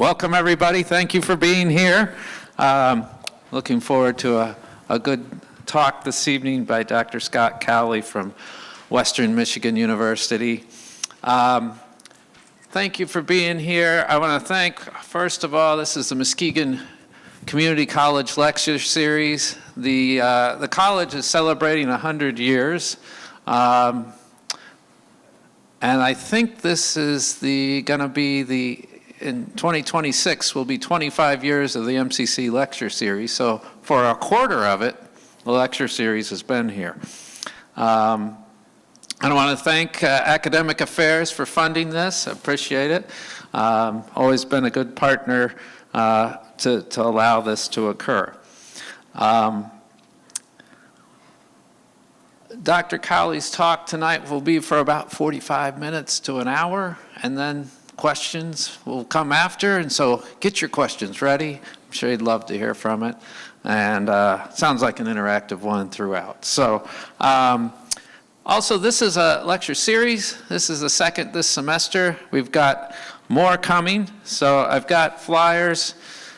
Welcome, everybody. Thank you for being here. Looking forward to a good talk this evening by Dr. Scott Cowley from Western Michigan University. Thank you for being here. I want to thank, first of all, this is the Muskegon Community College Lecture Series. The college is celebrating 100 years. And I think this is going to be in 2026 will be 25 years of the MCC lecture series. So for a quarter of it, the lecture series has been here. I want to thank Academic Affairs for funding this. I appreciate it. Always been a good partner to allow this to occur. Dr. Cowley's talk tonight will be for about 45 minutes to an hour, and then questions will come after, and so get your questions ready. I'm sure you'd love to hear from it, and sounds like an interactive one throughout. So also, this is a lecture series. This is the second this semester. We've got more coming, so I've got flyers.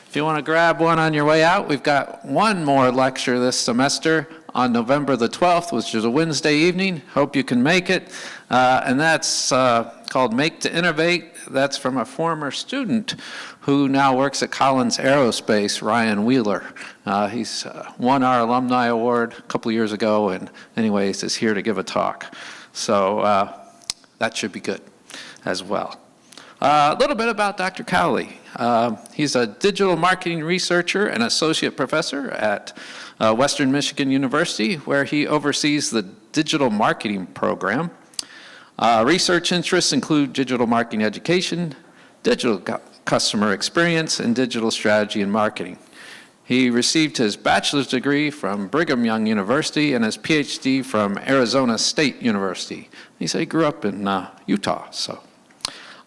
If you want to grab one on your way out, we've got one more lecture this semester on November the 12th, which is a Wednesday evening. Hope you can make it. And that's called Make to Innovate. That's from a former student who now works at Collins Aerospace, Ryan Wheeler. He's won our alumni award a couple of years ago, and anyways, is here to give a talk. So that should be good as well. A little bit about Dr. Cowley. He's a digital marketing researcher and associate professor at Western Michigan University, where he oversees the digital marketing program. Research interests include digital marketing education, digital customer experience, and digital strategy and marketing. He received his bachelor's degree from Brigham Young University and his PhD from Arizona State University. He said he grew up in Utah. So,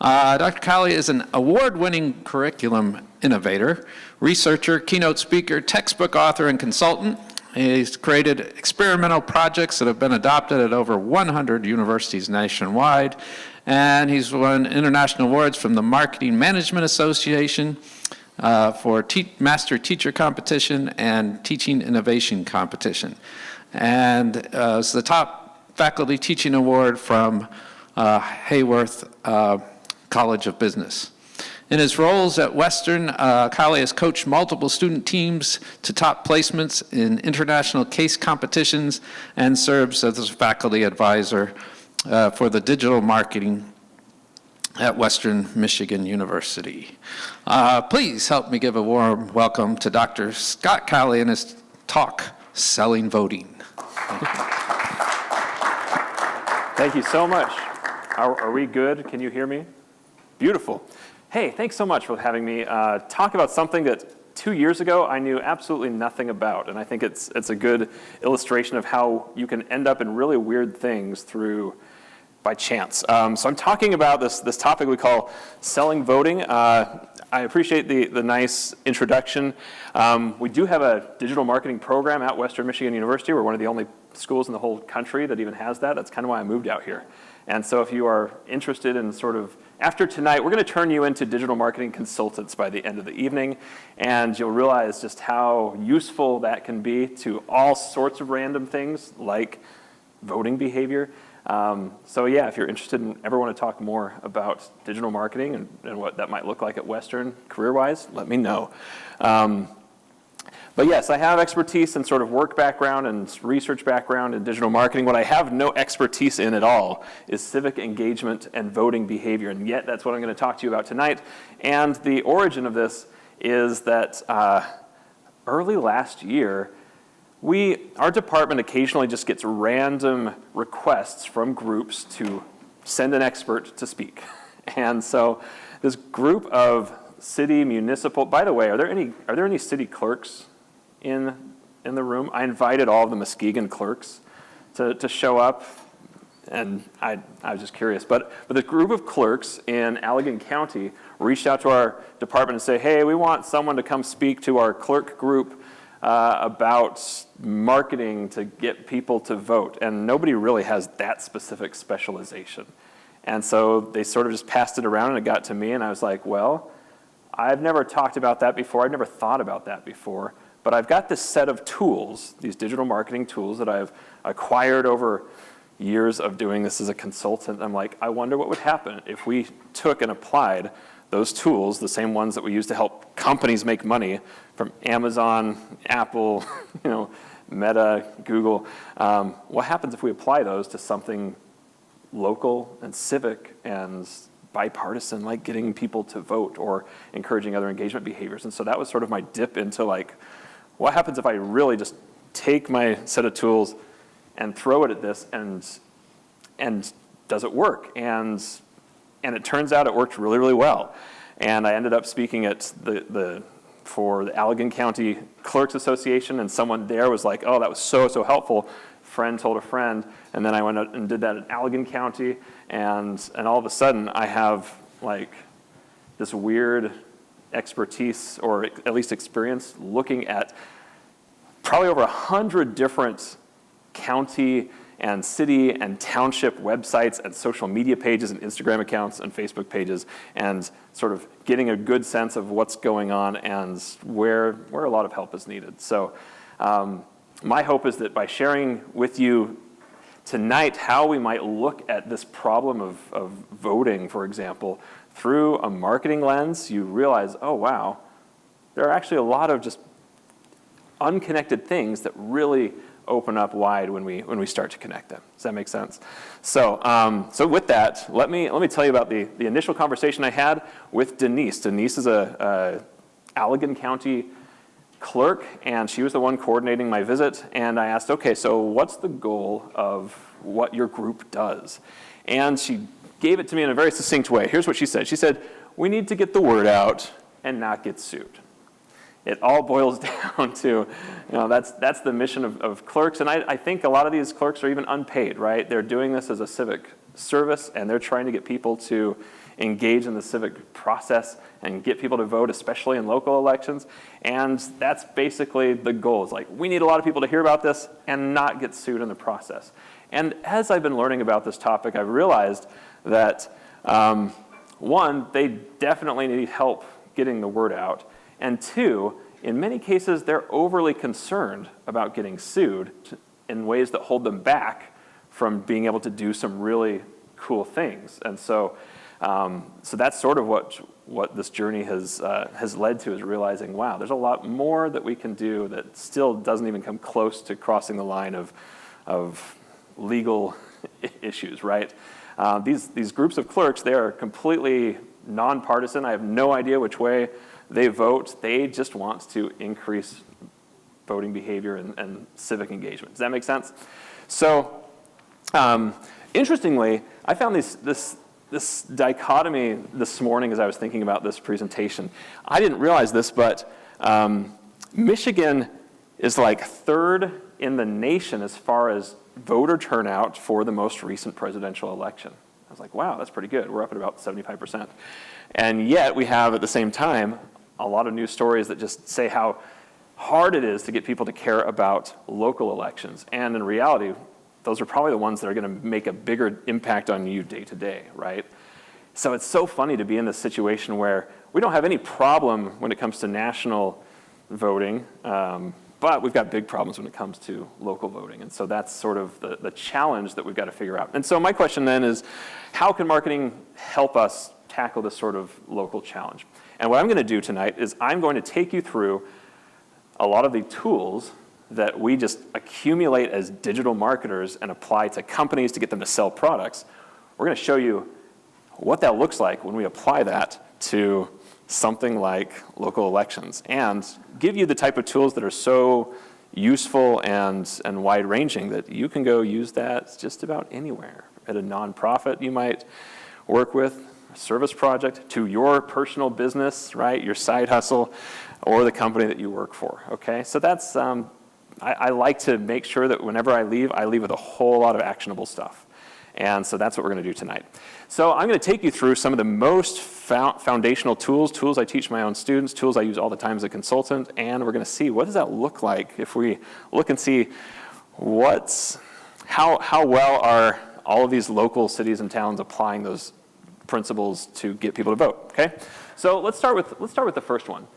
Dr. Cowley is an award-winning curriculum innovator, researcher, keynote speaker, textbook author, and consultant. He's created experimental projects that have been adopted at over 100 universities nationwide, and he's won international awards from the Marketing Management Association for Master Teacher Competition and Teaching Innovation Competition. And it's the top faculty teaching award from Hayworth College of Business. In his roles at Western, Cowley has coached multiple student teams to top placements in international case competitions and serves as a faculty advisor for the digital marketing at Western Michigan University. Please help me give a warm welcome to Dr. Scott Cowley and his talk, Selling Voting. Thank you so much. Are we good? Can you hear me? Beautiful. Hey, thanks so much for having me talk about something that 2 years ago I knew absolutely nothing about, and I think it's a good illustration of how you can end up in really weird things by chance. So I'm talking about this topic we call selling voting. I appreciate the nice introduction. We do have a digital marketing program at Western Michigan University. We're one of the only schools in the whole country that even has that. That's kind of why I moved out here. And so if you are interested in sort of, after tonight, we're going to turn you into digital marketing consultants by the end of the evening, and you'll realize just how useful that can be to all sorts of random things like voting behavior. So yeah, if you're interested and ever want to talk more about digital marketing and what that might look like at Western career-wise, let me know. But yes, I have expertise in sort of work background and research background in digital marketing. What I have no expertise in at all is civic engagement and voting behavior, and yet that's what I'm going to talk to you about tonight. And the origin of this is that early last year, our department occasionally just gets random requests from groups to send an expert to speak. And so this group of city municipal, by the way, are there any city clerks in the room? I invited all of the Muskegon clerks to show up, and I was just curious. But the group of clerks in Allegan County reached out to our department and say, hey, we want someone to come speak to our clerk group about marketing to get people to vote. And nobody really has that specific specialization. And so they sort of just passed it around, and it got to me, and I was like, well, I've never talked about that before. I've never thought about that before. But I've got this set of tools, these digital marketing tools that I've acquired over years of doing this as a consultant. I'm like, I wonder what would happen if we took and applied those tools, the same ones that we use to help companies make money from Amazon, Apple, Meta, Google. What happens if we apply those to something local and civic and bipartisan, like getting people to vote or encouraging other engagement behaviors? And so that was sort of my dip into like, what happens if I really just take my set of tools and throw it at this, and does it work? And it turns out it worked really, really well. And I ended up speaking at for the Allegan County Clerks Association, and someone there was like, oh, that was so, so helpful. Friend told a friend, and then I went out and did that in Allegan County, and all of a sudden I have like this weird expertise, or at least experience, looking at probably over 100 different county and city and township websites and social media pages and Instagram accounts and Facebook pages, and sort of getting a good sense of what's going on and where a lot of help is needed. So my hope is that by sharing with you tonight how we might look at this problem of voting, for example, through a marketing lens, you realize, oh wow, there are actually a lot of just unconnected things that really open up wide when we start to connect them. Does that make sense? So with that, let me tell you about the initial conversation I had with Denise. Denise is a Allegan County clerk, and she was the one coordinating my visit. And I asked, okay, so what's the goal of what your group does? And she gave it to me in a very succinct way. Here's what she said. She said, we need to get the word out and not get sued. It all boils down to, that's the mission of clerks. And I think a lot of these clerks are even unpaid, right? They're doing this as a civic service, and they're trying to get people to engage in the civic process and get people to vote, especially in local elections. And that's basically the goal. It's like, we need a lot of people to hear about this and not get sued in the process. And as I've been learning about this topic, I've realized that, one, they definitely need help getting the word out. And two, in many cases, they're overly concerned about getting sued in ways that hold them back from being able to do some really cool things. And so that's sort of what this journey has led to, is realizing, wow, there's a lot more that we can do that still doesn't even come close to crossing the line of legal issues, right? These groups of clerks, they are completely nonpartisan. I have no idea which way they vote. They just want to increase voting behavior and civic engagement. Does that make sense? So, interestingly, I found this dichotomy this morning as I was thinking about this presentation. I didn't realize this, but Michigan is like third in the nation as far as voter turnout for the most recent presidential election. I was like, wow, that's pretty good. We're up at about 75%. And yet we have, at the same time, a lot of news stories that just say how hard it is to get people to care about local elections. And in reality, those are probably the ones that are going to make a bigger impact on you day to day, right? So it's so funny to be in this situation where we don't have any problem when it comes to national voting, but we've got big problems when it comes to local voting. And so that's sort of the challenge that we've got to figure out. And so my question then is, how can marketing help us tackle this sort of local challenge? And what I'm going to do tonight is I'm going to take you through a lot of the tools that we just accumulate as digital marketers and apply to companies to get them to sell products. We're going to show you what that looks like when we apply that to something like local elections, and give you the type of tools that are so useful and wide-ranging that you can go use that just about anywhere. At a nonprofit you might work with, a service project, to your personal business, right, your side hustle, or the company that you work for, okay? So that's, I like to make sure that whenever I leave with a whole lot of actionable stuff. And so that's what we're going to do tonight. So I'm going to take you through some of the most foundational tools I teach my own students, tools I use all the time as a consultant, and we're going to see what does that look like if we look and see how well are all of these local cities and towns applying those principles to get people to vote, okay? So let's start with the first one.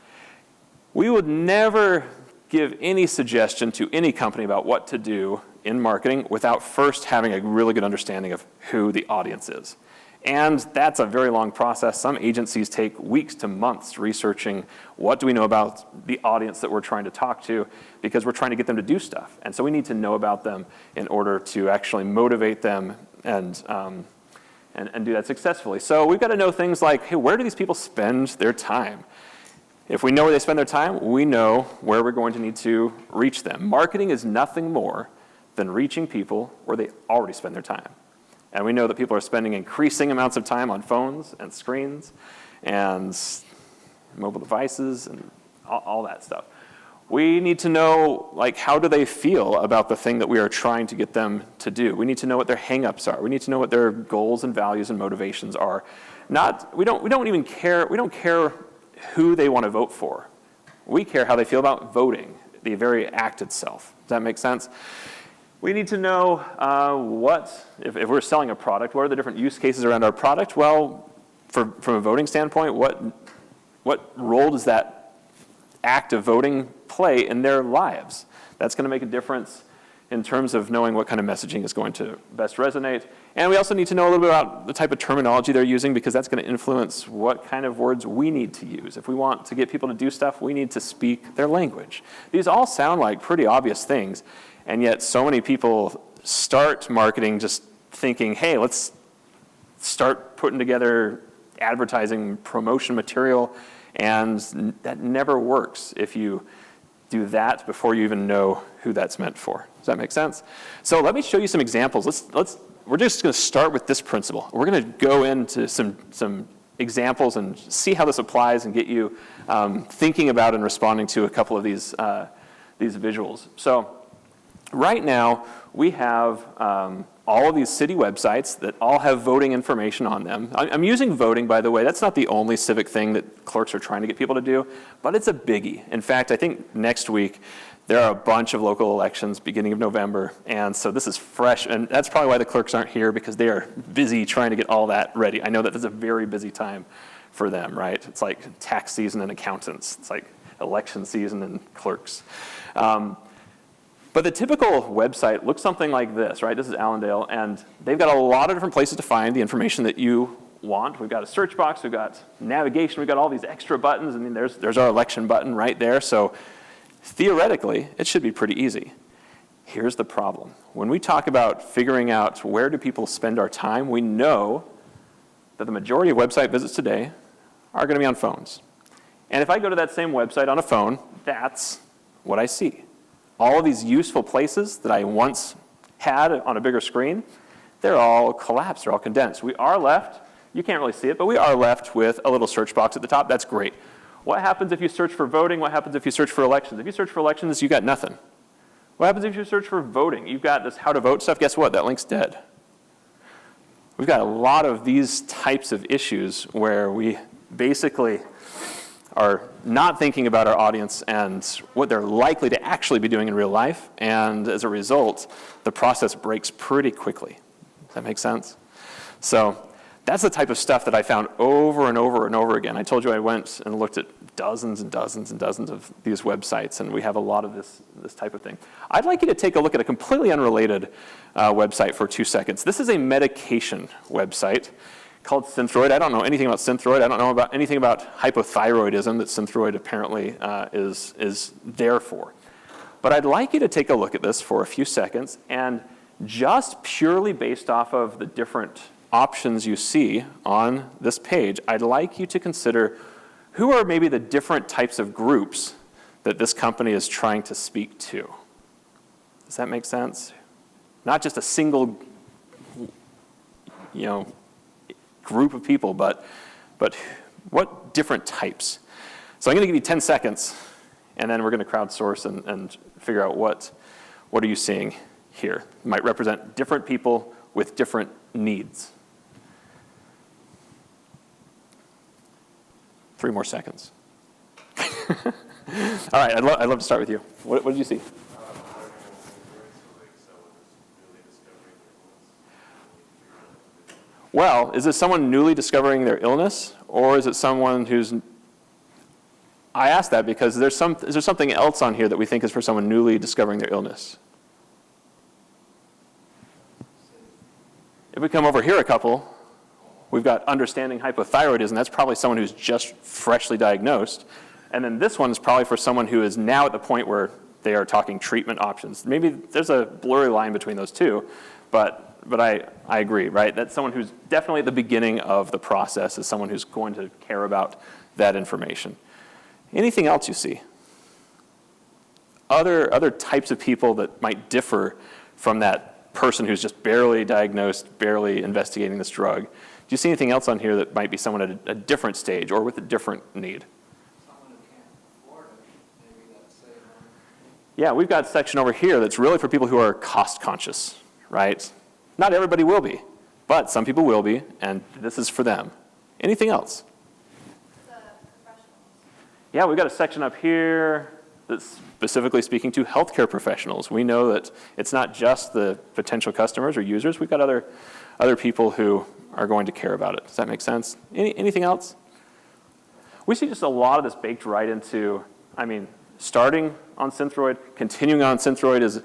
We would never give any suggestion to any company about what to do in marketing without first having a really good understanding of who the audience is. And that's a very long process. Some agencies take weeks to months researching what do we know about the audience that we're trying to talk to, because we're trying to get them to do stuff. And so we need to know about them in order to actually motivate them and do that successfully. So we've got to know things like, hey, where do these people spend their time? If we know where they spend their time, we know where we're going to need to reach them. Marketing is nothing more than reaching people where they already spend their time. And we know that people are spending increasing amounts of time on phones and screens and mobile devices and all that stuff. We need to know, like, how do they feel about the thing that we are trying to get them to do? We need to know what their hang-ups are. We need to know what their goals and values and motivations are. We don't care who they want to vote for. We care how they feel about voting, the very act itself. Does that make sense? We need to know if we're selling a product, what are the different use cases around our product? Well, from a voting standpoint, what role does that act of voting play in their lives? That's going to make a difference in terms of knowing what kind of messaging is going to best resonate. And we also need to know a little bit about the type of terminology they're using, because that's going to influence what kind of words we need to use. If we want to get people to do stuff, we need to speak their language. These all sound like pretty obvious things, and yet so many people start marketing just thinking, hey, let's start putting together advertising promotion material, and that never works if you do that before you even know who that's meant for. Does that make sense? So let me show you some examples. We're just going to start with this principle. We're going to go into some examples and see how this applies and get you thinking about and responding to a couple of these visuals. So right now, we have all of these city websites that all have voting information on them. I'm using voting, by the way. That's not the only civic thing that clerks are trying to get people to do, but it's a biggie. In fact, I think next week, there are a bunch of local elections beginning of November, and so this is fresh, and that's probably why the clerks aren't here, because they are busy trying to get all that ready. I know that this is a very busy time for them, right? It's like tax season and accountants. It's like election season and clerks. But the typical website looks something like this, right? This is Allendale, and they've got a lot of different places to find the information that you want. We've got a search box, we've got navigation, we've got all these extra buttons, and then there's our election button right there. So theoretically, it should be pretty easy. Here's the problem. When we talk about figuring out where do people spend our time, we know that the majority of website visits today are going to be on phones. And if I go to that same website on a phone, that's what I see. All of these useful places that I once had on a bigger screen, they're all collapsed, they're all condensed. We are left, you can't really see it, but we are left with a little search box at the top. That's great. What happens if you search for voting? What happens if you search for elections? If you search for elections, you got nothing. What happens if you search for voting? You've got this how to vote stuff. Guess what? That link's dead. We've got a lot of these types of issues where we basically are not thinking about our audience and what they're likely to actually be doing in real life. And as a result, the process breaks pretty quickly. Does that make sense? So that's the type of stuff that I found over and over and over again. I told you I went and looked at dozens and dozens and dozens of these websites, and we have a lot of this type of thing. I'd like you to take a look at a completely unrelated website for 2 seconds. This is a medication website called Synthroid. I don't know anything about Synthroid. I don't know about anything about hypothyroidism that Synthroid apparently is there for. But I'd like you to take a look at this for a few seconds, and just purely based off of the different options you see on this page, I'd like you to consider who are maybe the different types of groups that this company is trying to speak to. Does that make sense? Not just a single, group of people, but what different types? So I'm going to give you 10 seconds, and then we're going to crowdsource and figure out what are you seeing here. It might represent different people with different needs. 3 more seconds. All right, I'd love to start with you. What did you see? Well, is this someone newly discovering their illness, or is it someone who's... I ask that because is there something else on here that we think is for someone newly discovering their illness? If we come over here a couple, we've got understanding hypothyroidism. That's probably someone who's just freshly diagnosed. And then this one is probably for someone who is now at the point where they are talking treatment options. Maybe there's a blurry line between those two, but I agree, right? That's someone who's definitely at the beginning of the process, is someone who's going to care about that information. Anything else you see? Other types of people that might differ from that person who's just barely diagnosed, barely investigating this drug. Do you see anything else on here that might be someone at a different stage or with a different need? Someone who can't afford it, maybe that's it. Yeah, we've got a section over here that's really for people who are cost conscious, right? Not everybody will be, but some people will be, and this is for them. Anything else? The professionals. Yeah, we've got a section up here that's specifically speaking to healthcare professionals. We know that it's not just the potential customers or users. We've got other people who are going to care about it. Does that make sense? Anything else? We see just a lot of this baked right into, starting on Synthroid, continuing on Synthroid is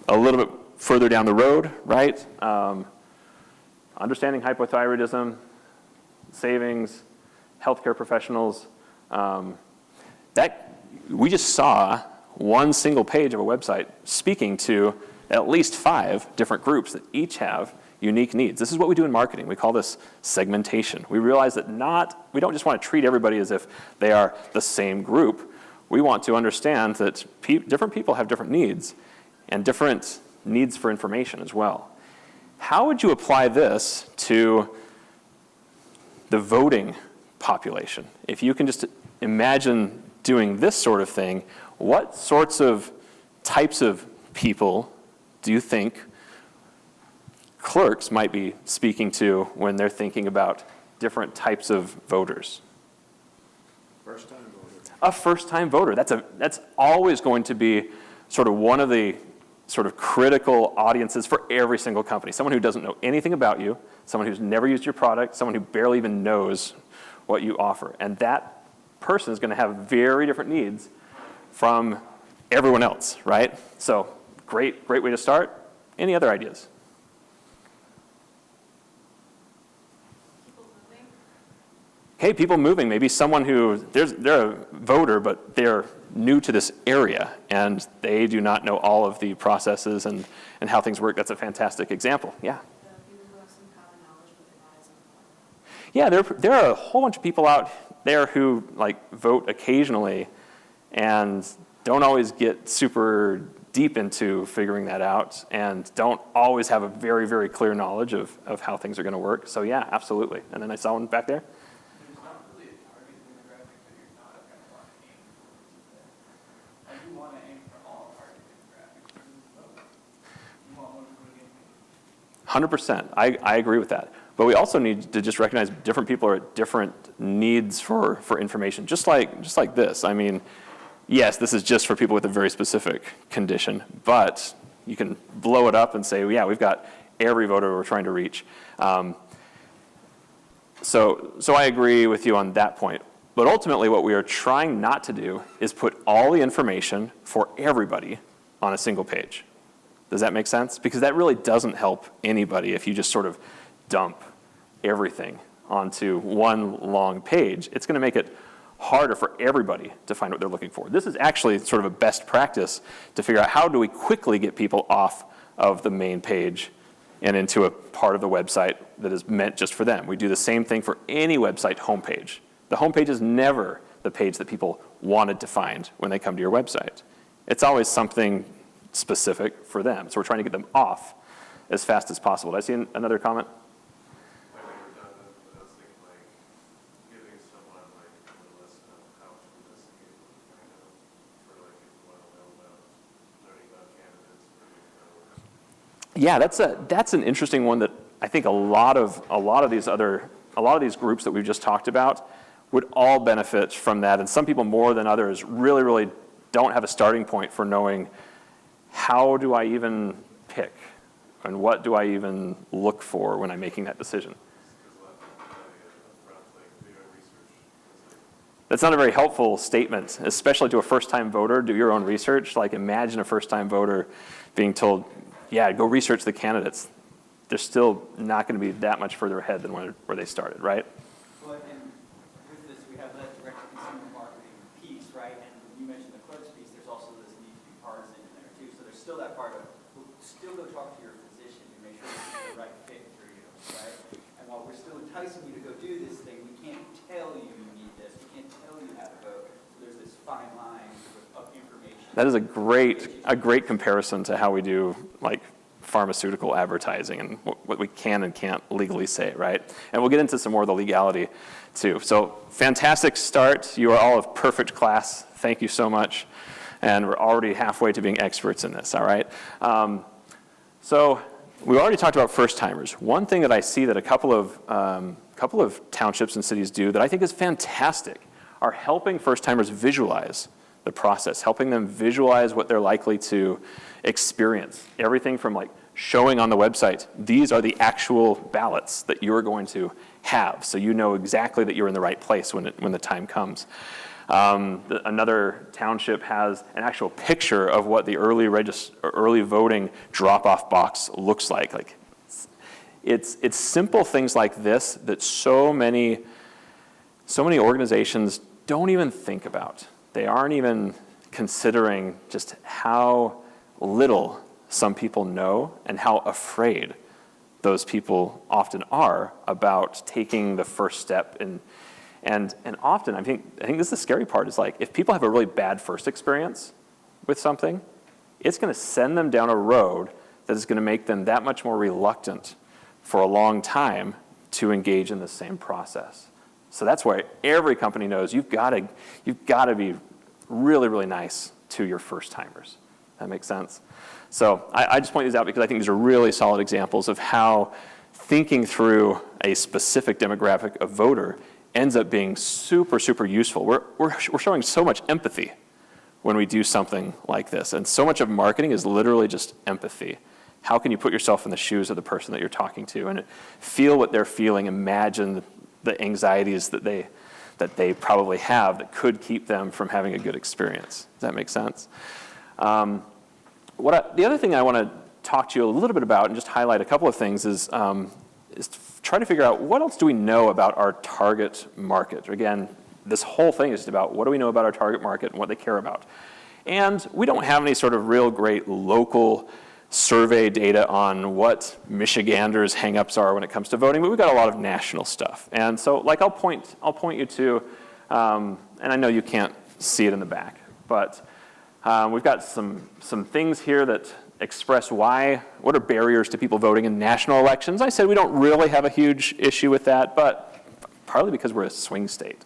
a little bit further down the road, right? Understanding hypothyroidism, savings, healthcare professionals. That we just saw one single page of a website speaking to at least 5 different groups that each have unique needs. This is what we do in marketing. We call this segmentation. We realize that we don't just want to treat everybody as if they are the same group. We want to understand that different people have different needs and different needs for information as well. How would you apply this to the voting population? If you can just imagine doing this sort of thing, what sorts of types of people do you think clerks might be speaking to when they're thinking about different types of voters? First-time voter. A first-time voter. That's always going to be sort of one of the sort of critical audiences for every single company. Someone who doesn't know anything about you, someone who's never used your product, someone who barely even knows what you offer. And that person is going to have very different needs from everyone else, right? So great way to start. Any other ideas? People moving. Okay, people moving. Maybe someone who, they're a voter, but they're new to this area, and they do not know all of the processes and how things work. That's a fantastic example. Yeah? People who have some common knowledge with the guys. Yeah, there are a whole bunch of people out there who vote occasionally and don't always get super deep into figuring that out and don't always have a very, very clear knowledge of how things are going to work. So yeah, absolutely. And then I saw one back there. There's not really a target demographic that you're not going to want to aim for. I do want to aim for all target demographics. You want one for the game. 100%. I agree with that. But we also need to just recognize different people are at different needs for information, just like this. Yes, this is just for people with a very specific condition, but you can blow it up and say, well, yeah, we've got every voter we're trying to reach. So I agree with you on that point. But ultimately, what we are trying not to do is put all the information for everybody on a single page. Does that make sense? Because that really doesn't help anybody if you just sort of dump everything onto one long page. It's going to make it harder for everybody to find what they're looking for. This is actually sort of a best practice to figure out how do we quickly get people off of the main page and into a part of the website that is meant just for them. We do the same thing for any website homepage. The homepage is never the page that people wanted to find when they come to your website. It's always something specific for them. So we're trying to get them off as fast as possible. Did I see another comment? Yeah, that's an interesting one that I think a lot of these groups that we've just talked about would all benefit from that, and some people more than others really don't have a starting point for knowing how do I even pick And what do I even look for when I'm making that decision? That's not a very helpful statement, especially to a first-time voter. Do your own research. Like, imagine a first-time voter being told, yeah, go research the candidates. They're still not going to be that much further ahead than where they started, right? Well, and with this, we have that direct-to-consumer marketing piece, right? And you mentioned the clerks piece. There's also this need to be partisan in there, too. So there's still that part of, still go talk to your physician and make sure it's the right fit for you, right? And while we're still enticing you to go do this thing, we can't tell you need this. We can't tell you how to vote. So there's this fine line of information. That is a great comparison to how we do, like, pharmaceutical advertising and what we can and can't legally say, right? And we'll get into some more of the legality too. So fantastic start. You are all a perfect class. Thank you so much. And we're already halfway to being experts in this, all right? So we already talked about first-timers. One thing that I see that a couple of townships and cities do that I think is fantastic are helping first-timers visualize the process, helping them visualize what they're likely to experience. Everything from, like, showing on the website, these are the actual ballots that you're going to have, so you know exactly that you're in the right place when the time comes. Another township has an actual picture of what the early voting drop-off box looks like. Like, it's simple things like this that so many organizations don't even think about. They aren't even considering just how little some people know and how afraid those people often are about taking the first step. And often, I think this is the scary part, is like, if people have a really bad first experience with something, it's going to send them down a road that is going to make them that much more reluctant for a long time to engage in the same process. So that's why every company knows you've got to be really, really nice to your first-timers. That makes sense? So I just point these out because I think these are really solid examples of how thinking through a specific demographic of voter ends up being super, super useful. We're showing so much empathy when we do something like this. And so much of marketing is literally just empathy. How can you put yourself in the shoes of the person that you're talking to and feel what they're feeling, imagine the anxieties that they probably have that could keep them from having a good experience. Does that make sense? The other thing I want to talk to you a little bit about and just highlight a couple of things is to try to figure out what else do we know about our target market. Again, this whole thing is just about what do we know about our target market and what they care about. And we don't have any sort of real great local survey data on what Michiganders' hang-ups are when it comes to voting, but we've got a lot of national stuff. And so, like, I'll point you to, and I know you can't see it in the back, but we've got some things here that express what are barriers to people voting in national elections. I said we don't really have a huge issue with that, but partly because we're a swing state.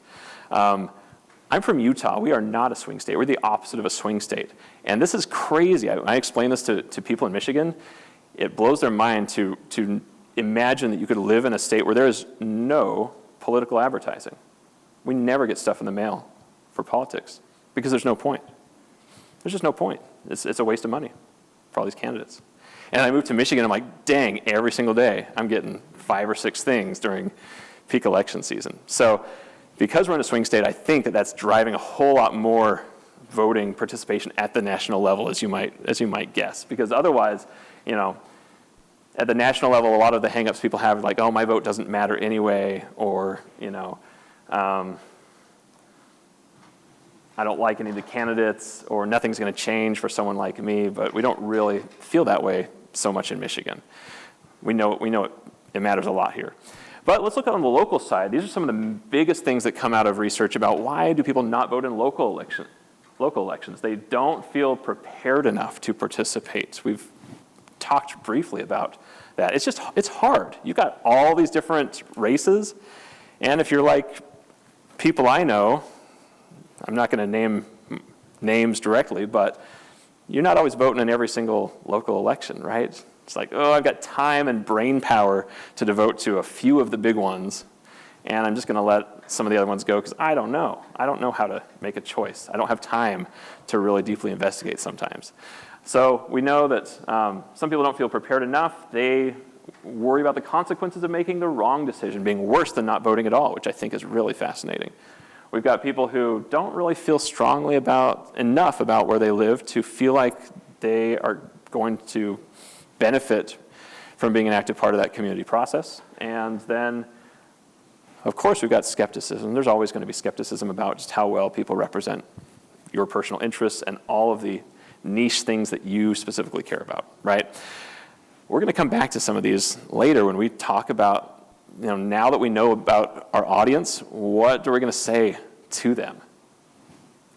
I'm from Utah. We are not a swing state. We're the opposite of a swing state. And this is crazy. I explain this to people in Michigan. It blows their mind to imagine that you could live in a state where there is no political advertising. We never get stuff in the mail for politics because there's no point. There's just no point. It's a waste of money for all these candidates. And I moved to Michigan, I'm like, dang, every single day I'm getting 5 or 6 things during peak election season. So because we're in a swing state, I think that's driving a whole lot more voting participation at the national level, as you might guess. Because otherwise, at the national level, a lot of the hang-ups people have, like, oh, my vote doesn't matter anyway, or, I don't like any of the candidates, or nothing's going to change for someone like me. But we don't really feel that way so much in Michigan. We know it matters a lot here. But let's look on the local side. These are some of the biggest things that come out of research about why do people not vote in local elections. They don't feel prepared enough to participate. We've talked briefly about that. It's hard. You've got all these different races, and if you're like people I know, I'm not going to name names directly, but you're not always voting in every single local election, right? It's like, oh, I've got time and brain power to devote to a few of the big ones, and I'm just going to let some of the other ones go because I don't know. I don't know how to make a choice. I don't have time to really deeply investigate sometimes. So we know that some people don't feel prepared enough. They worry about the consequences of making the wrong decision being worse than not voting at all, which I think is really fascinating. We've got people who don't really feel strongly enough about where they live to feel like they are going to benefit from being an active part of that community process. And then, of course, we've got skepticism. There's always going to be skepticism about just how well people represent your personal interests and all of the niche things that you specifically care about, right? We're going to come back to some of these later when we talk about, now that we know about our audience, what are we going to say to them?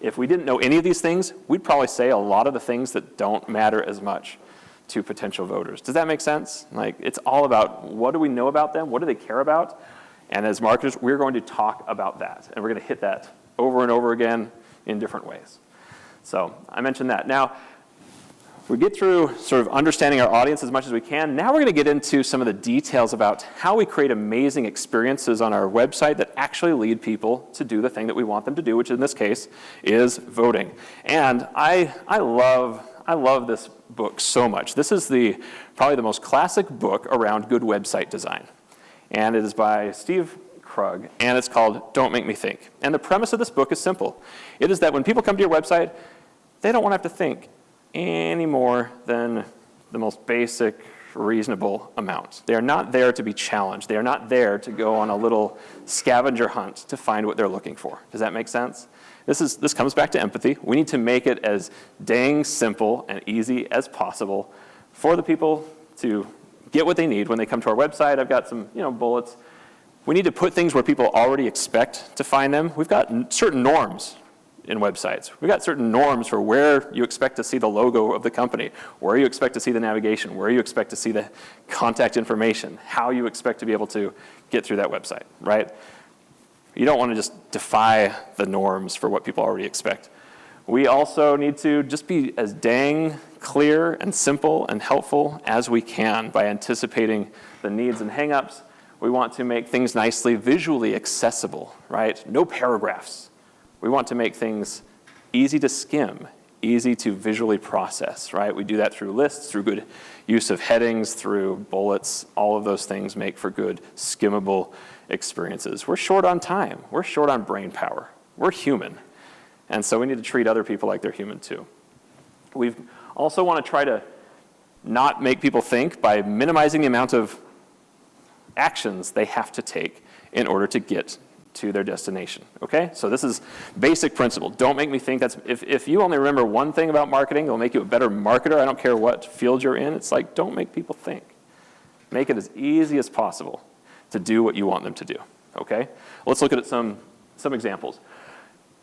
If we didn't know any of these things, we'd probably say a lot of the things that don't matter as much to potential voters. Does that make sense? Like, it's all about what do we know about them? What do they care about? And as marketers, we're going to talk about that. And we're going to hit that over and over again in different ways. So I mentioned that. Now, we get through sort of understanding our audience as much as we can. Now we're going to get into some of the details about how we create amazing experiences on our website that actually lead people to do the thing that we want them to do, which in this case is voting. And I love this book so much. This is probably the most classic book around good website design. And it is by Steve Krug, and it's called Don't Make Me Think. And the premise of this book is simple. It is that when people come to your website, they don't want to have to think any more than the most basic, reasonable amount. They are not there to be challenged. They are not there to go on a little scavenger hunt to find what they're looking for. Does that make sense? This comes back to empathy. We need to make it as dang simple and easy as possible for the people to get what they need when they come to our website. I've got some bullets. We need to put things where people already expect to find them. We've got certain norms in websites. We've got certain norms for where you expect to see the logo of the company, where you expect to see the navigation, where you expect to see the contact information, how you expect to be able to get through that website, right? You don't want to just defy the norms for what people already expect. We also need to just be as dang clear and simple and helpful as we can by anticipating the needs and hangups. We want to make things nicely visually accessible, right? No paragraphs. We want to make things easy to skim, easy to visually process, right? We do that through lists, through good use of headings, through bullets. All of those things make for good, skimmable experiences. We're short on time. We're short on brain power. We're human. And so we need to treat other people like they're human too. We also want to try to not make people think by minimizing the amount of actions they have to take in order to get to their destination, okay? So this is basic principle. Don't make me think. If you only remember one thing about marketing, it'll make you a better marketer. I don't care what field you're in. It's like, don't make people think. Make it as easy as possible to do what you want them to do, okay? Let's look at some examples.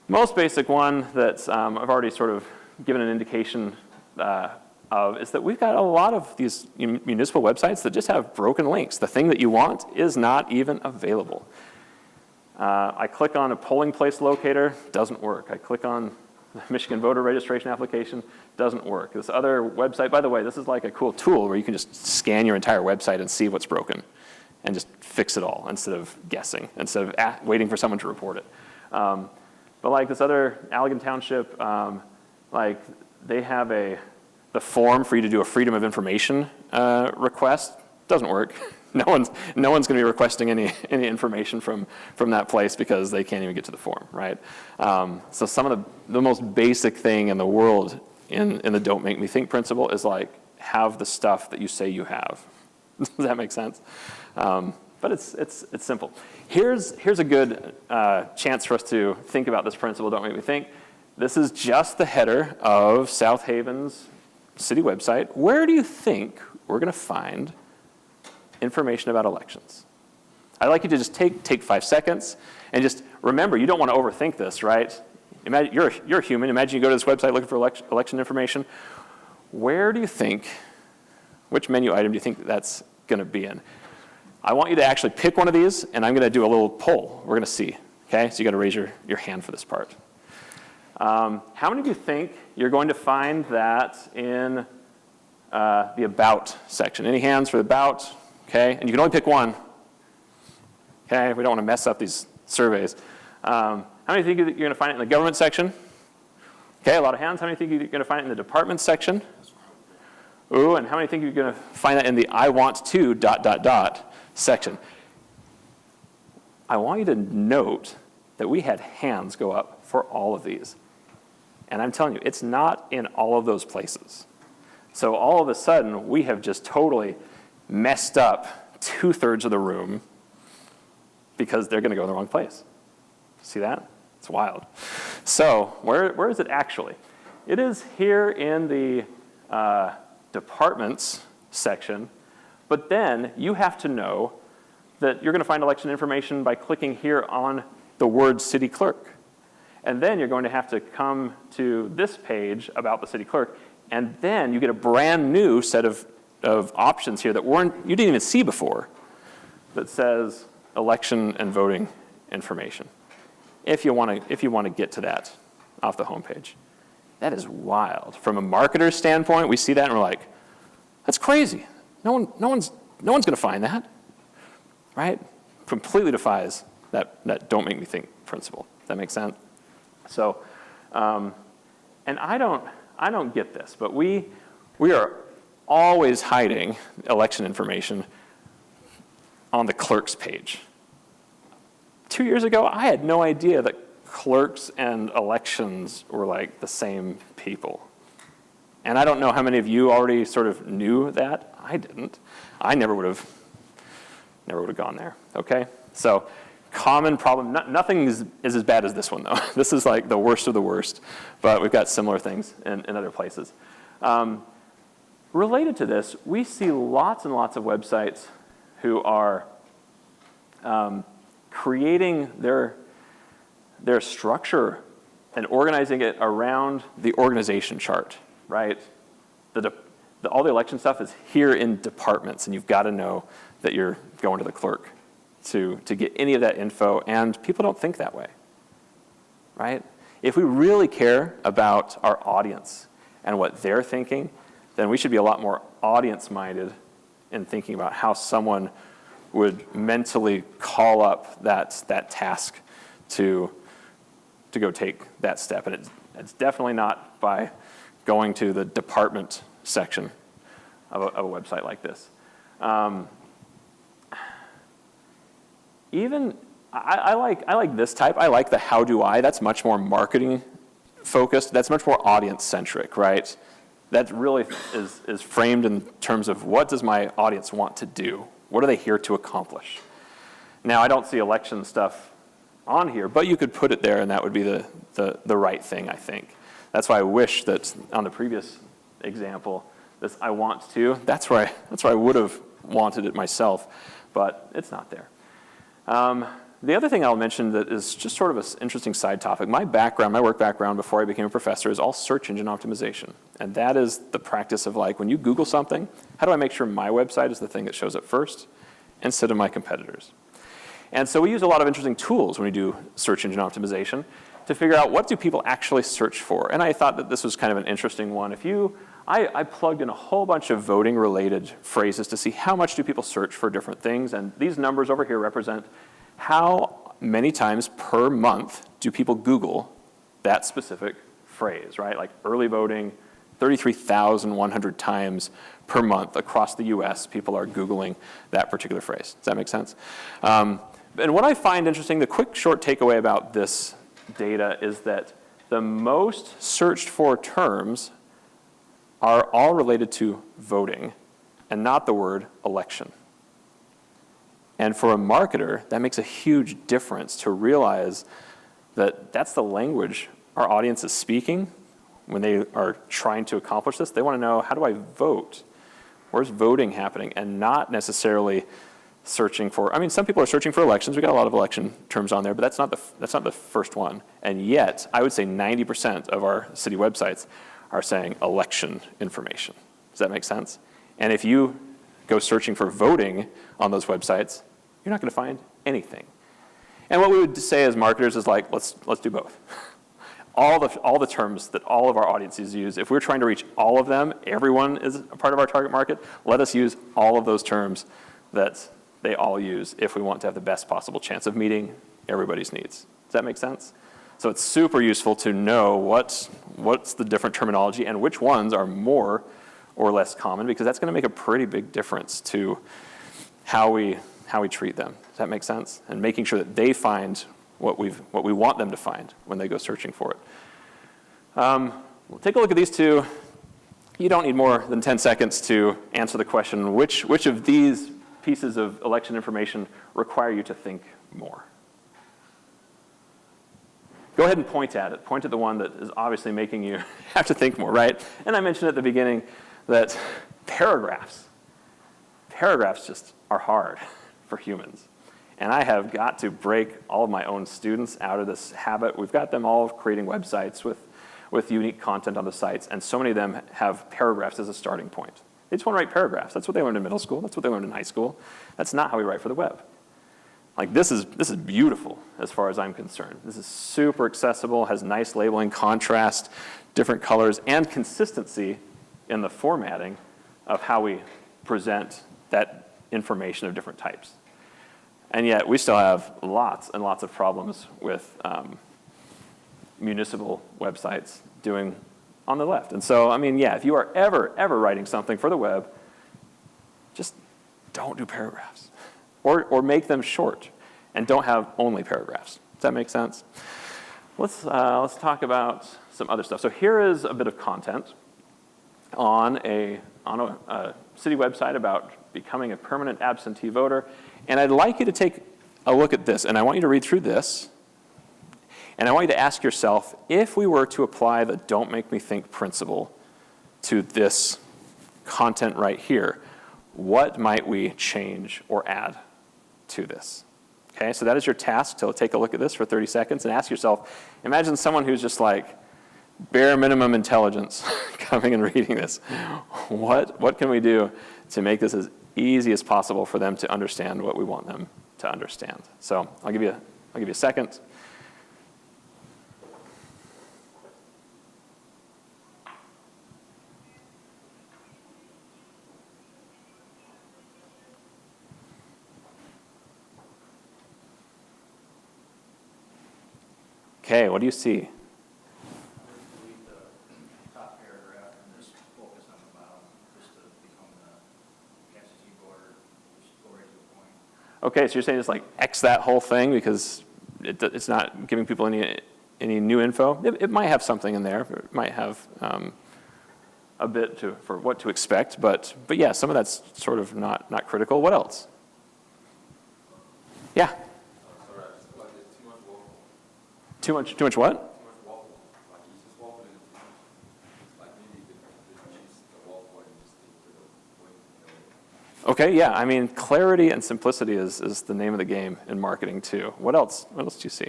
Most basic one that I've already sort of given an indication of is that we've got a lot of these municipal websites that just have broken links. The thing that you want is not even available. I click on a polling place locator, doesn't work. I click on the Michigan voter registration application, doesn't work. This other website, by the way, this is like a cool tool where you can just scan your entire website and see what's broken and just fix it all instead of guessing, instead of waiting for someone to report it. But like this other Allegan Township, like they have the form for you to do a Freedom of Information request, doesn't work. No one's going to be requesting any information from that place because they can't even get to the form, right? So some of the most basic thing in the world in the Don't Make Me Think principle is like, have the stuff that you say you have. Does that make sense? But it's simple. Here's a good chance for us to think about this principle, Don't Make Me Think. This is just the header of South Haven's city website. Where do you think we're going to find information about elections? I'd like you to just take 5 seconds and just remember, you don't want to overthink this, right? Imagine, you're a human. Imagine you go to this website looking for election information. Where do you think, which menu item do you think that's going to be in? I want you to actually pick one of these, and I'm going to do a little poll. We're going to see, okay? So you got to raise your hand for this part. How many of you think you're going to find that in the About section? Any hands for the About? Okay, and you can only pick one. Okay, we don't want to mess up these surveys. How many think you're going to find it in the Government section? Okay, a lot of hands. How many think you're going to find it in the Departments section? Ooh, and how many think you're going to find that in the I want to ... section? I want you to note that we had hands go up for all of these. And I'm telling you, it's not in all of those places. So all of a sudden, we have just totally messed up 2/3 of the room because they're going to go in the wrong place. See that? It's wild. So where is it actually? It is here in the departments section, but then you have to know that you're going to find election information by clicking here on the word city clerk. And then you're going to have to come to this page about the city clerk, and then you get a brand new set of options here that you didn't even see before, that says election and voting information, if you want to get to that off the homepage. That is wild. From a marketer's standpoint, we see that and we're like, that's crazy. No one's going to find that, right? Completely defies that don't make me think principle. Does that make sense? So, and I don't get this, but we are always hiding election information on the clerk's page. 2 years ago, I had no idea that clerks and elections were like the same people. And I don't know how many of you already sort of knew that. I didn't. I never would have gone there, okay? So common problem, nothing is as bad as this one though. This is like the worst of the worst, but we've got similar things in other places. Related to this, we see lots and lots of websites who are creating their structure and organizing it around the organization chart, right? All the election stuff is here in departments, and you've got to know that you're going to the clerk to get any of that info, and people don't think that way, right? If we really care about our audience and what they're thinking, then we should be a lot more audience-minded in thinking about how someone would mentally call up that task to go take that step. And it's definitely not by going to the department section of a website like this. I like this type. I like the how do I. That's much more marketing focused. That's much more audience centric, right? That really is framed in terms of what does my audience want to do? What are they here to accomplish? Now, I don't see election stuff on here, but you could put it there and that would be the right thing, I think. That's why I wish that on the previous example, this I want to, that's where I would have wanted it myself, but it's not there. The other thing I'll mention that is just sort of an interesting side topic, my work background before I became a professor is all search engine optimization. And that is the practice of like, when you Google something, how do I make sure my website is the thing that shows up first instead of my competitors? And so we use a lot of interesting tools when we do search engine optimization to figure out what do people actually search for. And I thought that this was kind of an interesting one. I plugged in a whole bunch of voting related phrases to see how much do people search for different things. And these numbers over here represent how many times per month do people Google that specific phrase, right? Like early voting, 33,100 times per month across the US, people are Googling that particular phrase. Does that make sense? And what I find interesting, the quick short takeaway about this data is that the most searched for terms are all related to voting and not the word election. And for a marketer, that makes a huge difference to realize that that's the language our audience is speaking when they are trying to accomplish this. They want to know, how do I vote? Where's voting happening? And not necessarily searching for, I mean, some people are searching for elections. We got a lot of election terms on there, but that's not the first one. And yet, I would say 90% of our city websites are saying election information. Does that make sense? And if you go searching for voting on those websites, you're not going to find anything. And what we would say as marketers is like, let's do both. All the terms that all of our audiences use, if we're trying to reach all of them, everyone is a part of our target market, let us use all of those terms that they all use if we want to have the best possible chance of meeting everybody's needs. Does that make sense? So it's super useful to know what's the different terminology and which ones are more or less common, because that's going to make a pretty big difference to how we treat them. Does that make sense? And making sure that they find what we want them to find when they go searching for it. We'll take a look at these two. You don't need more than 10 seconds to answer the question, which of these pieces of election information require you to think more? Go ahead and point at it. Point at the one that is obviously making you have to think more, right? And I mentioned at the beginning that paragraphs just are hard for humans. And I have got to break all of my own students out of this habit. We've got them all creating websites with unique content on the sites, and so many of them have paragraphs as a starting point. They just want to write paragraphs. That's what they learned in middle school. That's what they learned in high school. That's not how we write for the web. Like, this is beautiful as far as I'm concerned. This is super accessible, has nice labeling, contrast, different colors, and consistency in the formatting of how we present that information of different types. And yet, we still have lots and lots of problems with municipal websites doing on the left. And so, I mean, yeah, if you are ever writing something for the web, just don't do paragraphs. Or make them short, and don't have only paragraphs. Does that make sense? Let's talk about some other stuff. So here is a bit of content on a city website about becoming a permanent absentee voter. And I'd like you to take a look at this, and I want you to read through this. And I want you to ask yourself, if we were to apply the don't make me think principle to this content right here, what might we change or add to this? Okay, so that is your task, to take a look at this for 30 seconds and ask yourself, imagine someone who's just like bare minimum intelligence coming and reading this. What can we do to make this as easy as possible for them to understand what we want them to understand? So I'll give you a second. Okay, what do you see? Read the top paragraph and just focus on the bottom, just to become the absentee voter, just go right to the point. Okay, so you're saying just like X that whole thing because it's not giving people any new info? It might have something in there. It might have a bit for what to expect, but yeah, some of that's sort of not critical. What else? Yeah. Too much what? Too much waffle. Like, he's just waffling. Like, maybe you could change the waffle and just stick to the point. Okay, yeah. I mean, clarity and simplicity is the name of the game in marketing too. What else? What else do you see?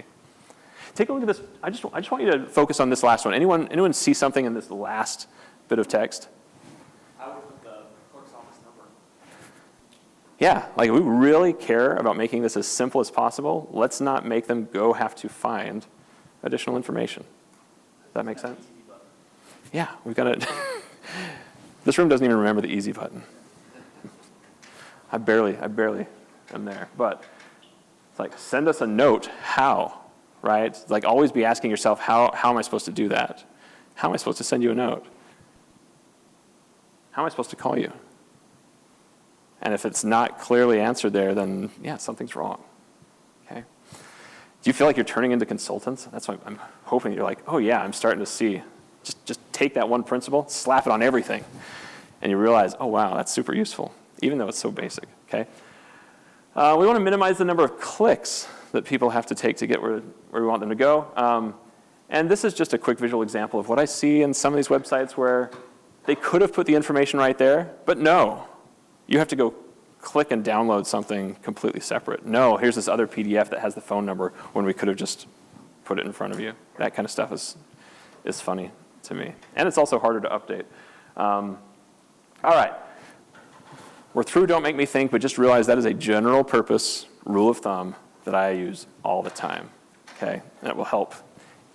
Take a look at this. I just want you to focus on this last one. Anyone see something in this last bit of text? I would put the clerk's office number. Yeah, like, we really care about making this as simple as possible. Let's not make them have to find additional information. Does that make sense? Yeah, we've got it. This room doesn't even remember the easy button. I barely am there. But it's like, send us a note. How? Right? It's like, always be asking yourself, how am I supposed to do that? How am I supposed to send you a note? How am I supposed to call you? And if it's not clearly answered there, then yeah, something's wrong. Okay? Do you feel like you're turning into consultants? That's what I'm hoping. You're like, oh yeah, I'm starting to see. Just take that one principle, slap it on everything, and you realize, oh wow, that's super useful, even though it's so basic. Okay? We want to minimize the number of clicks that people have to take to get where we want them to go. And this is just a quick visual example of what I see in some of these websites where they could have put the information right there, but no. You have to go click and download something completely separate. No, here's this other PDF that has the phone number when we could have just put it in front of you. That kind of stuff is funny to me. And it's also harder to update. All right. We're through Don't Make Me Think, but just realize that is a general purpose rule of thumb that I use all the time. Okay? And it will help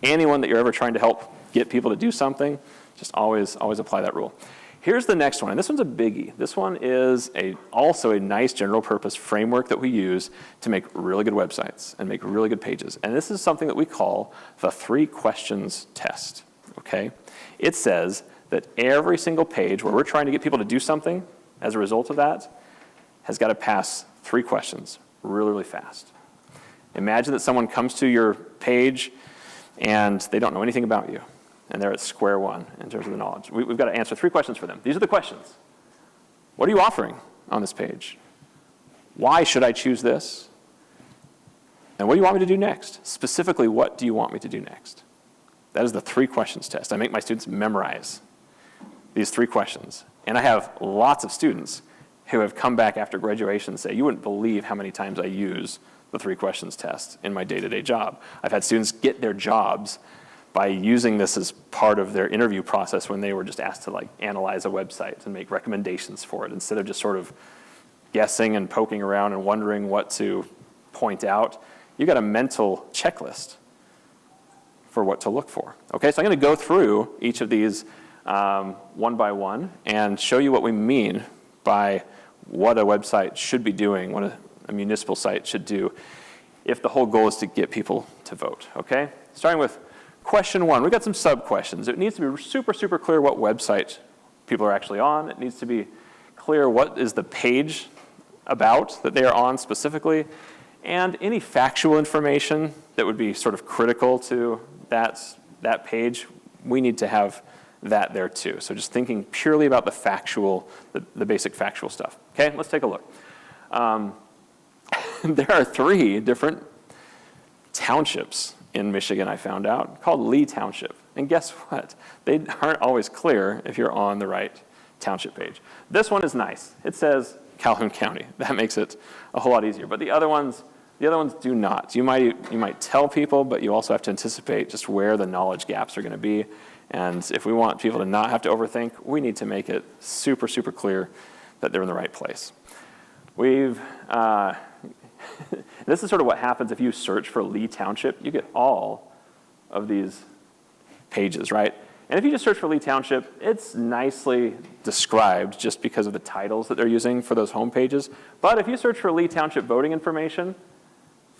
anyone that you're ever trying to help get people to do something. Just always apply that rule. Here's the next one, and this one's a biggie. This one is also a nice general purpose framework that we use to make really good websites and make really good pages. And this is something that we call the 3 questions test, okay? It says that every single page where we're trying to get people to do something as a result of that has got to pass 3 questions really, really fast. Imagine that someone comes to your page and they don't know anything about you, and they're at square one in terms of the knowledge. We've got to answer 3 questions for them. These are the questions. What are you offering on this page? Why should I choose this? And what do you want me to do next? Specifically, what do you want me to do next? That is the 3 questions test. I make my students memorize these 3 questions. And I have lots of students who have come back after graduation and say, you wouldn't believe how many times I use the 3 questions test in my day-to-day job. I've had students get their jobs by using this as part of their interview process when they were just asked to like analyze a website and make recommendations for it instead of just sort of guessing and poking around and wondering what to point out. You got a mental checklist for what to look for. Okay, so I'm going to go through each of these one by one and show you what we mean by what a website should be doing, what a municipal site should do if the whole goal is to get people to vote, okay? Starting with question 1, we've got some sub-questions. It needs to be super, super clear what website people are actually on. It needs to be clear what is the page about that they are on specifically, and any factual information that would be sort of critical to that page, we need to have that there too. So just thinking purely about the factual, the basic factual stuff. Okay, let's take a look. There are 3 different townships in Michigan, I found out, called Lee Township. And guess what? They aren't always clear if you're on the right township page. This one is nice. It says Calhoun County. That makes it a whole lot easier. But the other ones do not. You might tell people, but you also have to anticipate just where the knowledge gaps are going to be. And if we want people to not have to overthink, we need to make it super, super clear that they're in the right place. This is sort of what happens if you search for Lee Township. You get all of these pages, right? And if you just search for Lee Township, it's nicely described just because of the titles that they're using for those home pages. But if you search for Lee Township voting information,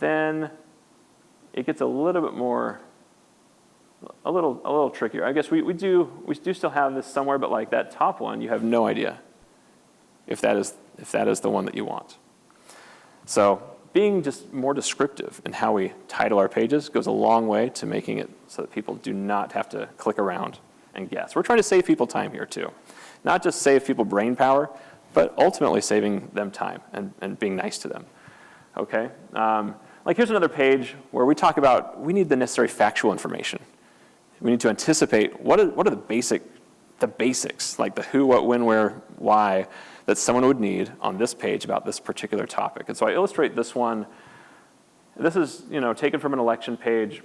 then it gets a little bit more, a little trickier. I guess we do still have this somewhere, but like that top one, you have no idea if that is the one that you want. So being just more descriptive in how we title our pages goes a long way to making it so that people do not have to click around and guess. We're trying to save people time here too. Not just save people brain power, but ultimately saving them time and being nice to them. Okay? Like here's another page where we talk about we need the necessary factual information. We need to anticipate what are the basics, like the who, what, when, where, why, that someone would need on this page about this particular topic. And so I illustrate this one. This is, taken from an election page.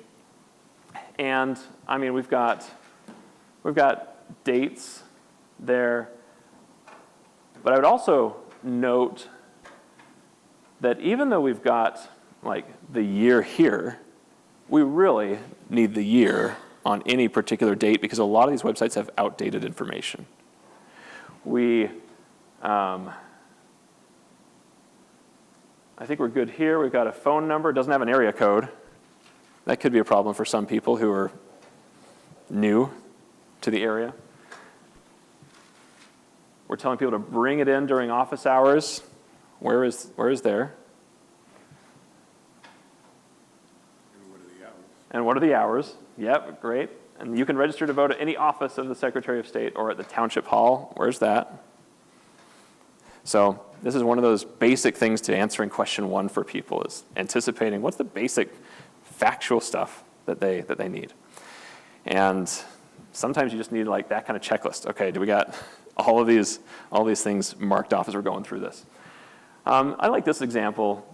And I mean, we've got dates there. But I would also note that even though we've got like the year here, we really need the year on any particular date because a lot of these websites have outdated information. I think we're good here. We've got a phone number. It doesn't have an area code. That could be a problem for some people who are new to the area. We're telling people to bring it in during office hours. Where is there? And what are the hours? Yep, great. And you can register to vote at any office of the Secretary of State or at the Township Hall. Where's that? So this is one of those basic things to answering question 1 for people is anticipating what's the basic factual stuff that they need. And sometimes you just need like that kind of checklist. Okay, do we got all these things marked off as we're going through this? I like this example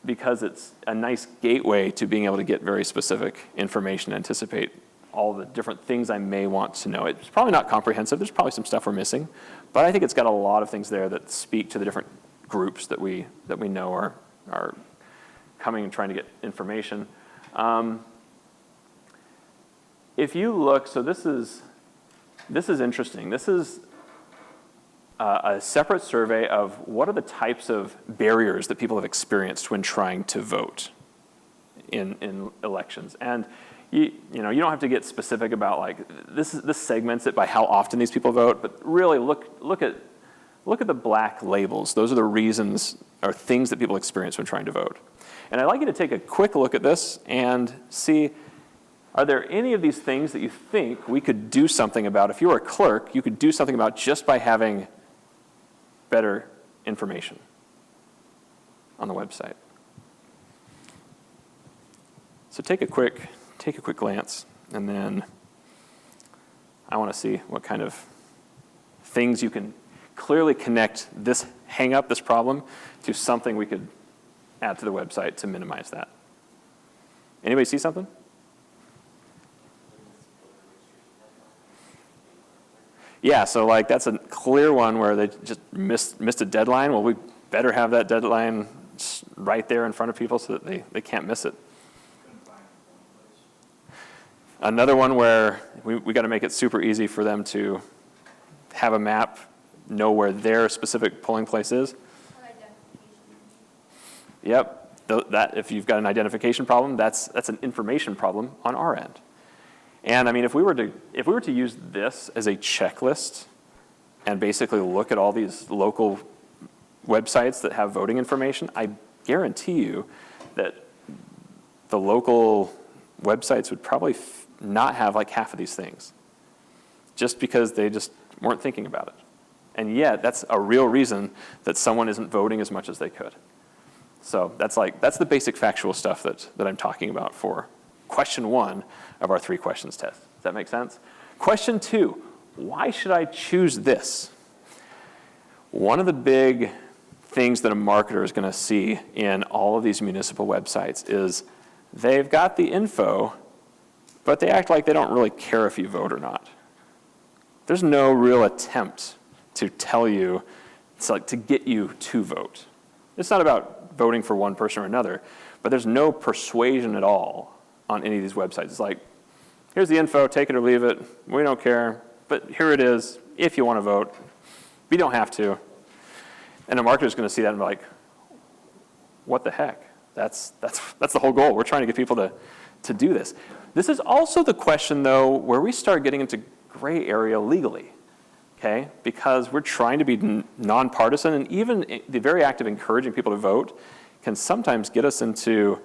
because it's a nice gateway to being able to get very specific information, anticipate all the different things I may want to know. It's probably not comprehensive. There's probably some stuff we're missing, but I think it's got a lot of things there that speak to the different groups that we know are coming and trying to get information. If you look, so this is interesting. This is a separate survey of what are the types of barriers that people have experienced when trying to vote in elections. And you don't have to get specific about like, this segments it by how often these people vote, but really look at the black labels. Those are the reasons or things that people experience when trying to vote. And I'd like you to take a quick look at this and see, are there any of these things that you think we could do something about? If you were a clerk, you could do something about just by having better information on the website. So take a quick glance, and then I want to see what kind of things you can clearly connect this hang-up, this problem, to something we could add to the website to minimize that. Anybody see something? Yeah, so like that's a clear one where they just missed a deadline. Well, we better have that deadline right there in front of people so that they can't miss it. Another one where we got to make it super easy for them to have a map, know where their specific polling place is. Yep, that if you've got an identification problem, that's an information problem on our end. And I mean, if we were to use this as a checklist and basically look at all these local websites that have voting information, I guarantee you that the local websites would probably not have like half of these things, just because they just weren't thinking about it. And yet, that's a real reason that someone isn't voting as much as they could. So that's the basic factual stuff that I'm talking about for question 1 of our 3 questions test. Does that make sense? Question 2, why should I choose this? One of the big things that a marketer is going to see in all of these municipal websites is they've got the info, but they act like they don't really care if you vote or not. There's no real attempt to tell you, it's like to get you to vote. It's not about voting for one person or another, but there's no persuasion at all on any of these websites. It's like, here's the info, take it or leave it. We don't care, but here it is if you want to vote. You don't have to. And a marketer's going to see that and be like, what the heck? That's the whole goal. We're trying to get people to do this. This is also the question, though, where we start getting into gray area legally, okay? Because we're trying to be nonpartisan, and even the very act of encouraging people to vote can sometimes get us into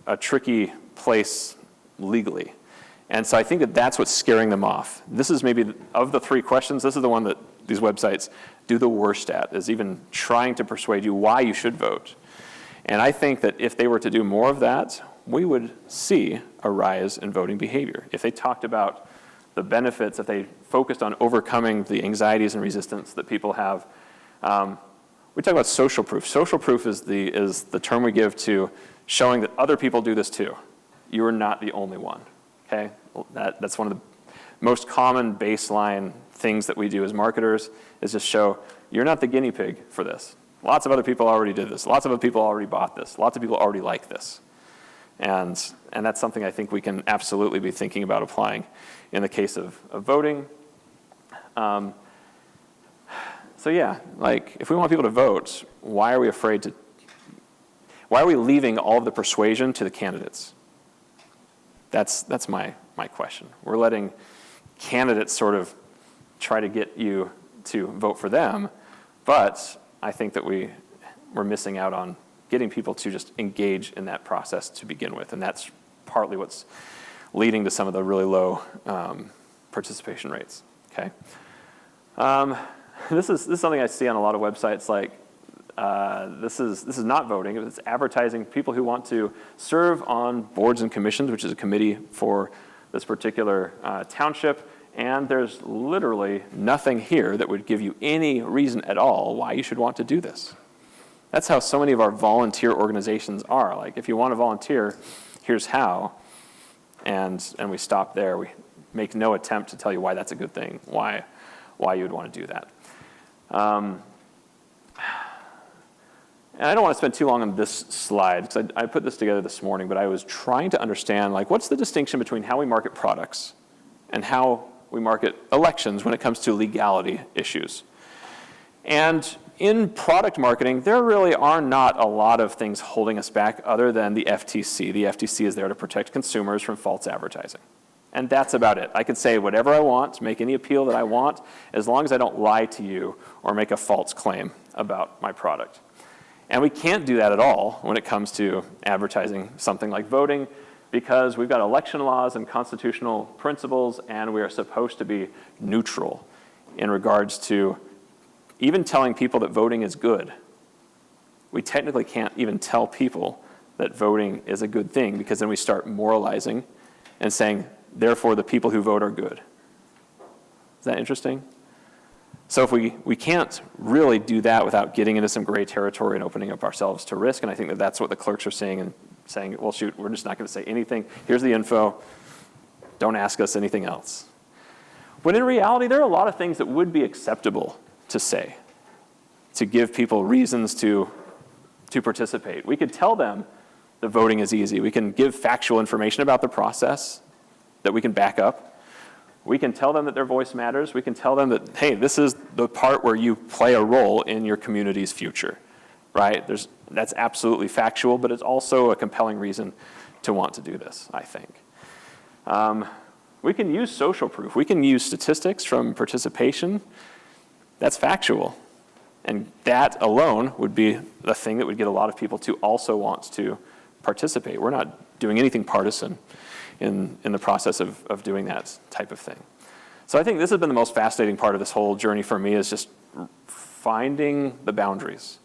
a tricky place legally. And so I think that that's what's scaring them off. This is maybe, of the 3 questions, this is the one that these websites do the worst at, is even trying to persuade you why you should vote. And I think that if they were to do more of that, we would see a rise in voting behavior. If they talked about the benefits, if they focused on overcoming the anxieties and resistance that people have. We talk about social proof. Social proof is the term we give to showing that other people do this too. You are not the only one, okay? That's one of the most common baseline things that we do as marketers, is just show you're not the guinea pig for this. Lots of other people already did this. Lots of other people already bought this. Lots of people already like this. And that's something I think we can absolutely be thinking about applying in the case of voting. So yeah, like if we want people to vote, why are we leaving all of the persuasion to the candidates? That's my question. We're letting candidates sort of try to get you to vote for them, but I think that we're missing out on getting people to just engage in that process to begin with, and that's partly what's leading to some of the really low participation rates. Okay, this is something I see on a lot of websites. Like this is not voting; it's advertising people who want to serve on boards and commissions, which is a committee for this particular township. And there's literally nothing here that would give you any reason at all why you should want to do this. That's how so many of our volunteer organizations are. Like, if you want to volunteer, here's how. And we stop there. We make no attempt to tell you why that's a good thing, why you would want to do that. And I don't want to spend too long on this slide, because I put this together this morning, but I was trying to understand, like, what's the distinction between how we market products and how we market elections when it comes to legality issues. And in product marketing, there really are not a lot of things holding us back other than the FTC. The FTC is there to protect consumers from false advertising. And that's about it. I can say whatever I want, make any appeal that I want, as long as I don't lie to you or make a false claim about my product. And we can't do that at all when it comes to advertising something like voting, because we've got election laws and constitutional principles, and we are supposed to be neutral in regards to even telling people that voting is good. We technically can't even tell people that voting is a good thing, because then we start moralizing and saying, therefore the people who vote are good. Is that interesting? So if we can't really do that without getting into some gray territory and opening up ourselves to risk, and I think that that's what the clerks are saying, and saying, well, shoot, we're just not going to say anything. Here's the info. Don't ask us anything else. When in reality, there are a lot of things that would be acceptable to say, to give people reasons to participate. We could tell them that voting is easy. We can give factual information about the process that we can back up. We can tell them that their voice matters. We can tell them that, hey, this is the part where you play a role in your community's future, right? That's absolutely factual, but it's also a compelling reason to want to do this, I think. We can use social proof. We can use statistics from participation. That's factual. And that alone would be the thing that would get a lot of people to also want to participate. We're not doing anything partisan in the process of doing that type of thing. So I think this has been the most fascinating part of this whole journey for me, is just finding the boundaries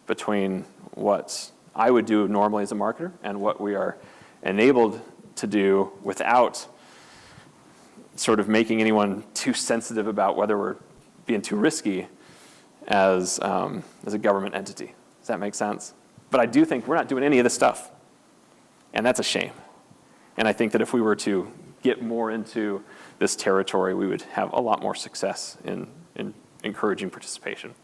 between what I would do normally as a marketer and what we are enabled to do without sort of making anyone too sensitive about whether we're being too risky as a government entity. Does that make sense? But I do think we're not doing any of this stuff, and that's a shame. And I think that if we were to get more into this territory, we would have a lot more success in encouraging participation.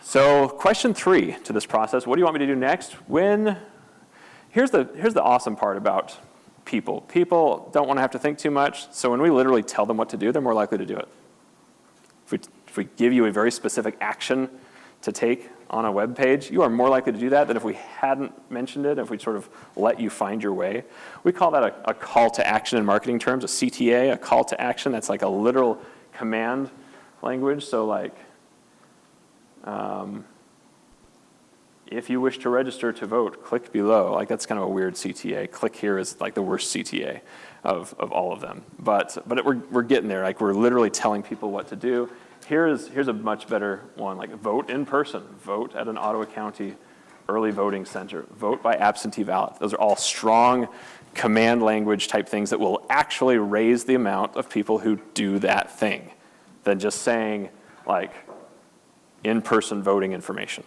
So question 3 to this process, what do you want me to do next? Here's the awesome part about people. People don't want to have to think too much, so when we literally tell them what to do, they're more likely to do it. If we give you a very specific action to take on a web page, you are more likely to do that than if we hadn't mentioned it, if we sort of let you find your way. We call that a call to action in marketing terms, a CTA, a call to action. That's like a literal command language. So like, if you wish to register to vote, click below. Like that's kind of a weird CTA. Click here is like the worst CTA of all of them. But we're getting there. Like we're literally telling people what to do. Here's a much better one, like vote in person, vote at an Ottawa County early voting center, vote by absentee ballot. Those are all strong command language type things that will actually raise the amount of people who do that thing than just saying like in-person voting information.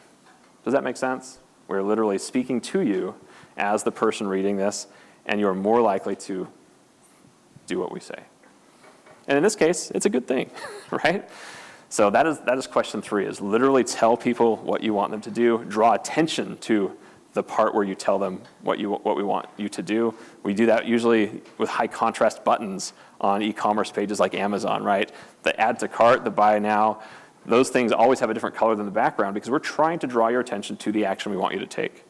Does that make sense? We're literally speaking to you as the person reading this, and you're more likely to do what we say. And in this case, it's a good thing, right? So that is question 3, is literally tell people what you want them to do, draw attention to the part where you tell them what we want you to do. We do that usually with high contrast buttons on e-commerce pages like Amazon, right? The add to cart, the buy now, those things always have a different color than the background because we're trying to draw your attention to the action we want you to take.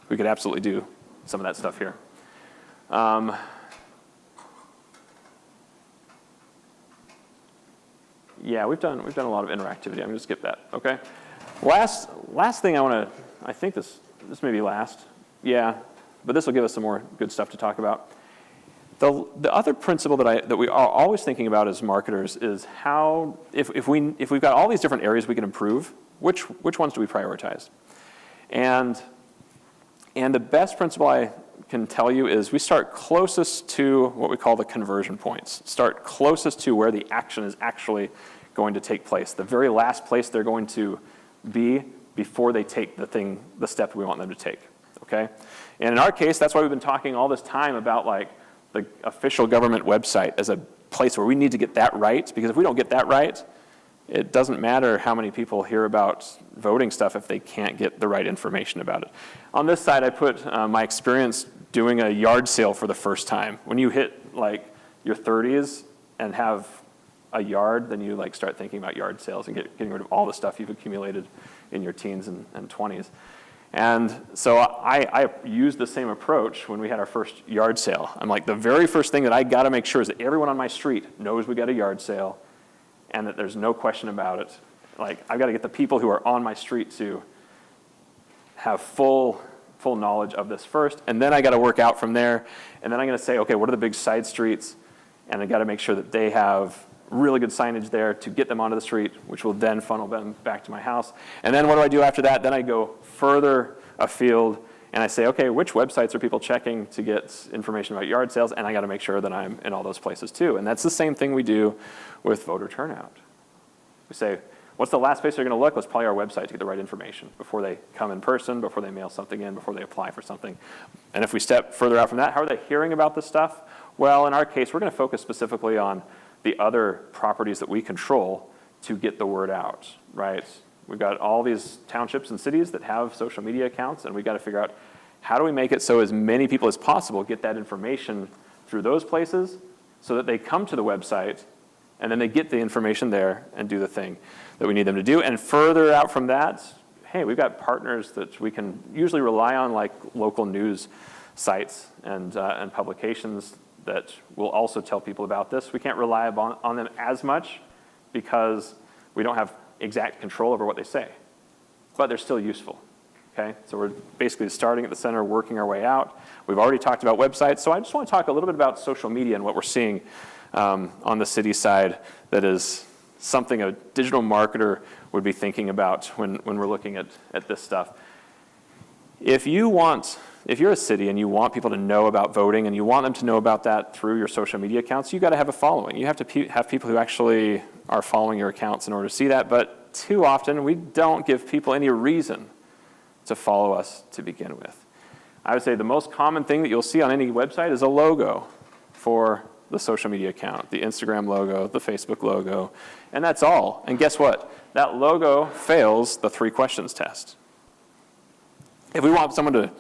We could absolutely do some of that stuff here. Yeah, we've done a lot of interactivity. I'm going to skip that. Okay. Last thing I think this may be last. Yeah, but this will give us some more good stuff to talk about. The other principle that we are always thinking about as marketers is how if we've got all these different areas we can improve, which ones do we prioritize? And the best principle I can tell you is we start closest to what we call the conversion points. Start closest to where the action is actually going to take place. The very last place they're going to be before they take the step we want them to take, okay? And in our case, that's why we've been talking all this time about like the official government website as a place where we need to get that right, because if we don't get that right, it doesn't matter how many people hear about voting stuff if they can't get the right information about it. On this side, I put my experience doing a yard sale for the first time. When you hit like your 30s and have a yard, then you like start thinking about yard sales and getting rid of all the stuff you've accumulated in your teens and 20s. And so I used the same approach when we had our first yard sale. I'm like, the very first thing that I got to make sure is that everyone on my street knows we got a yard sale and that there's no question about it. Like, I've got to get the people who are on my street to have full knowledge of this first, and then I got to work out from there. And then I'm going to say, okay, what are the big side streets? And I got to make sure that they have really good signage there to get them onto the street, which will then funnel them back to my house. And then what do I do after that? Then I go further afield and I say, okay, which websites are people checking to get information about yard sales? And I got to make sure that I'm in all those places too. And that's the same thing we do with voter turnout. We say, what's the last place they're going to look? Well, it's probably our website to get the right information before they come in person, before they mail something in, before they apply for something. And if we step further out from that, how are they hearing about this stuff? Well, in our case, we're going to focus specifically on the other properties that we control to get the word out, right? We've got all these townships and cities that have social media accounts, and we've got to figure out how do we make it so as many people as possible get that information through those places so that they come to the website and then they get the information there and do the thing that we need them to do. And further out from that, hey, we've got partners that we can usually rely on, like local news sites and publications that will also tell people about this. We can't rely on them as much because we don't have exact control over what they say, but they're still useful, okay? So we're basically starting at the center, working our way out. We've already talked about websites, so I just want to talk a little bit about social media and what we're seeing on the city side that is something a digital marketer would be thinking about when we're looking at this stuff. If you're a city and you want people to know about voting and you want them to know about that through your social media accounts, you've got to have a following. You have to have people who actually are following your accounts in order to see that, but too often we don't give people any reason to follow us to begin with. I would say the most common thing that you'll see on any website is a logo for the social media account, the Instagram logo, the Facebook logo, and that's all. And guess what? That logo fails the 3 questions test. If we want someone to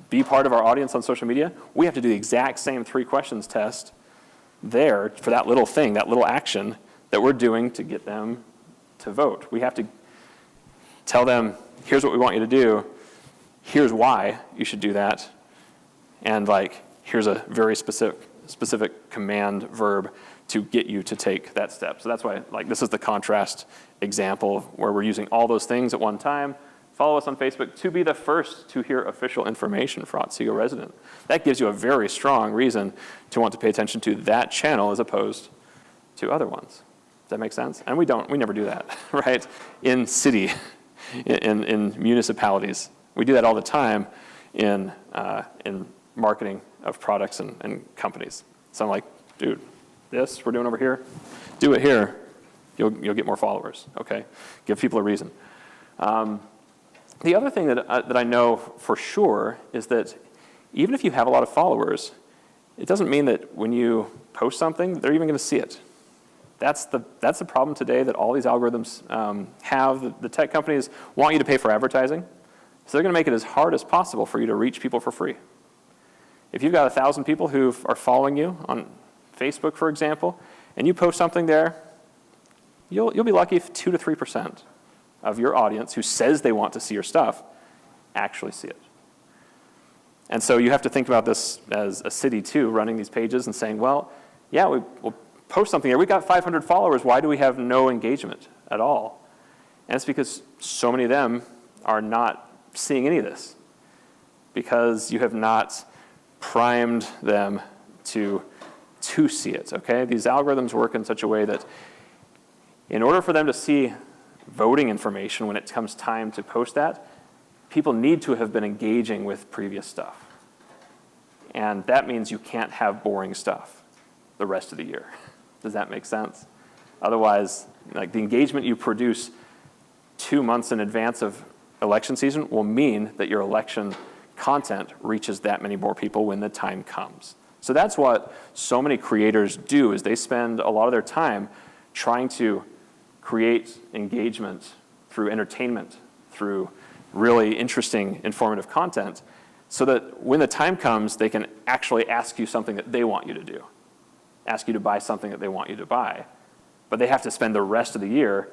be part of our audience on social media, we have to do the exact same 3 questions test there for that little thing, that little action that we're doing to get them to vote. We have to tell them, here's what we want you to do, here's why you should do that, and like, here's a very specific command verb to get you to take that step. So that's why, like, this is the contrast example where we're using all those things at one time. Follow us on Facebook to be the first to hear official information for Otsego resident. That gives you a very strong reason to want to pay attention to that channel as opposed to other ones. Does that make sense? And we never do that, right? In city, in municipalities. We do that all the time in marketing of products and companies. So I'm like, dude, this we're doing over here, do it here, you'll get more followers, okay? Give people a reason. The other thing that I know for sure is that even if you have a lot of followers, it doesn't mean that when you post something, they're even going to see it. That's the problem today that all these algorithms have. The tech companies want you to pay for advertising, so they're going to make it as hard as possible for you to reach people for free. If you've got 1,000 people who are following you on Facebook, for example, and you post something there, you'll be lucky if 2 to 3% of your audience who says they want to see your stuff actually see it. And so you have to think about this as a city too, running these pages and saying, well, yeah, we'll post something here. We've got 500 followers. Why do we have no engagement at all? And it's because so many of them are not seeing any of this because you have not primed them to see it, okay? These algorithms work in such a way that in order for them to see voting information when it comes time to post that, people need to have been engaging with previous stuff. And that means you can't have boring stuff the rest of the year. Does that make sense? Otherwise, like the engagement you produce 2 months in advance of election season will mean that your election content reaches that many more people when the time comes. So that's what so many creators do, is they spend a lot of their time trying to create engagement through entertainment, through really interesting, informative content, so that when the time comes, they can actually ask you something that they want you to do, ask you to buy something that they want you to buy, but they have to spend the rest of the year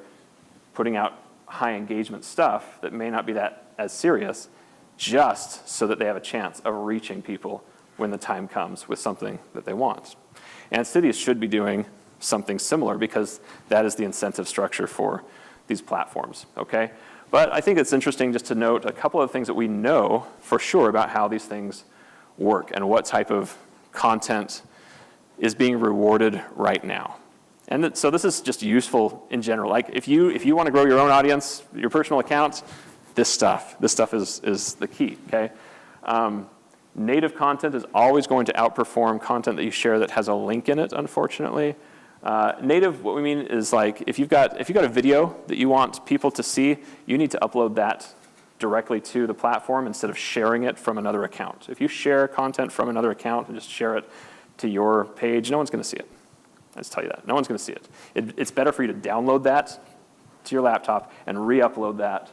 putting out high engagement stuff that may not be that as serious, just so that they have a chance of reaching people when the time comes with something that they want. And cities should be doing something similar because that is the incentive structure for these platforms, okay? But I think it's interesting just to note a couple of things that we know for sure about how these things work and what type of content is being rewarded right now. And so this is just useful in general. Like if you want to grow your own audience, your personal account, this stuff is the key, okay? Native content is always going to outperform content that you share that has a link in it, unfortunately. Native, what we mean is like if you've got a video that you want people to see, you need to upload that directly to the platform instead of sharing it from another account. If you share content from another account and just share it to your page, no one's going to see it. I just tell you that. No one's going to see it. It's better for you to download that to your laptop and re-upload that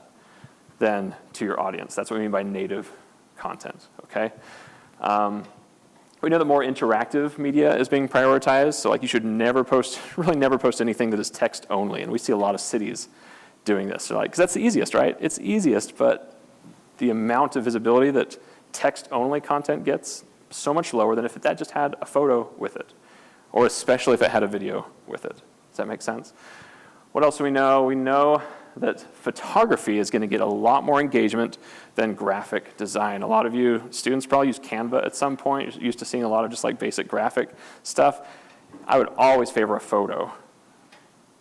than to your audience. That's what we mean by native content, okay? We know that more interactive media is being prioritized, so like you should really never post anything that is text only, and we see a lot of cities doing this. So like, because that's the easiest, right? It's easiest, but the amount of visibility that text-only content gets so much lower than if that just had a photo with it, or especially if it had a video with it. Does that make sense? What else do we know? We know that photography is going to get a lot more engagement than graphic design. A lot of you students probably use Canva at some point. You're used to seeing a lot of just like basic graphic stuff. I would always favor a photo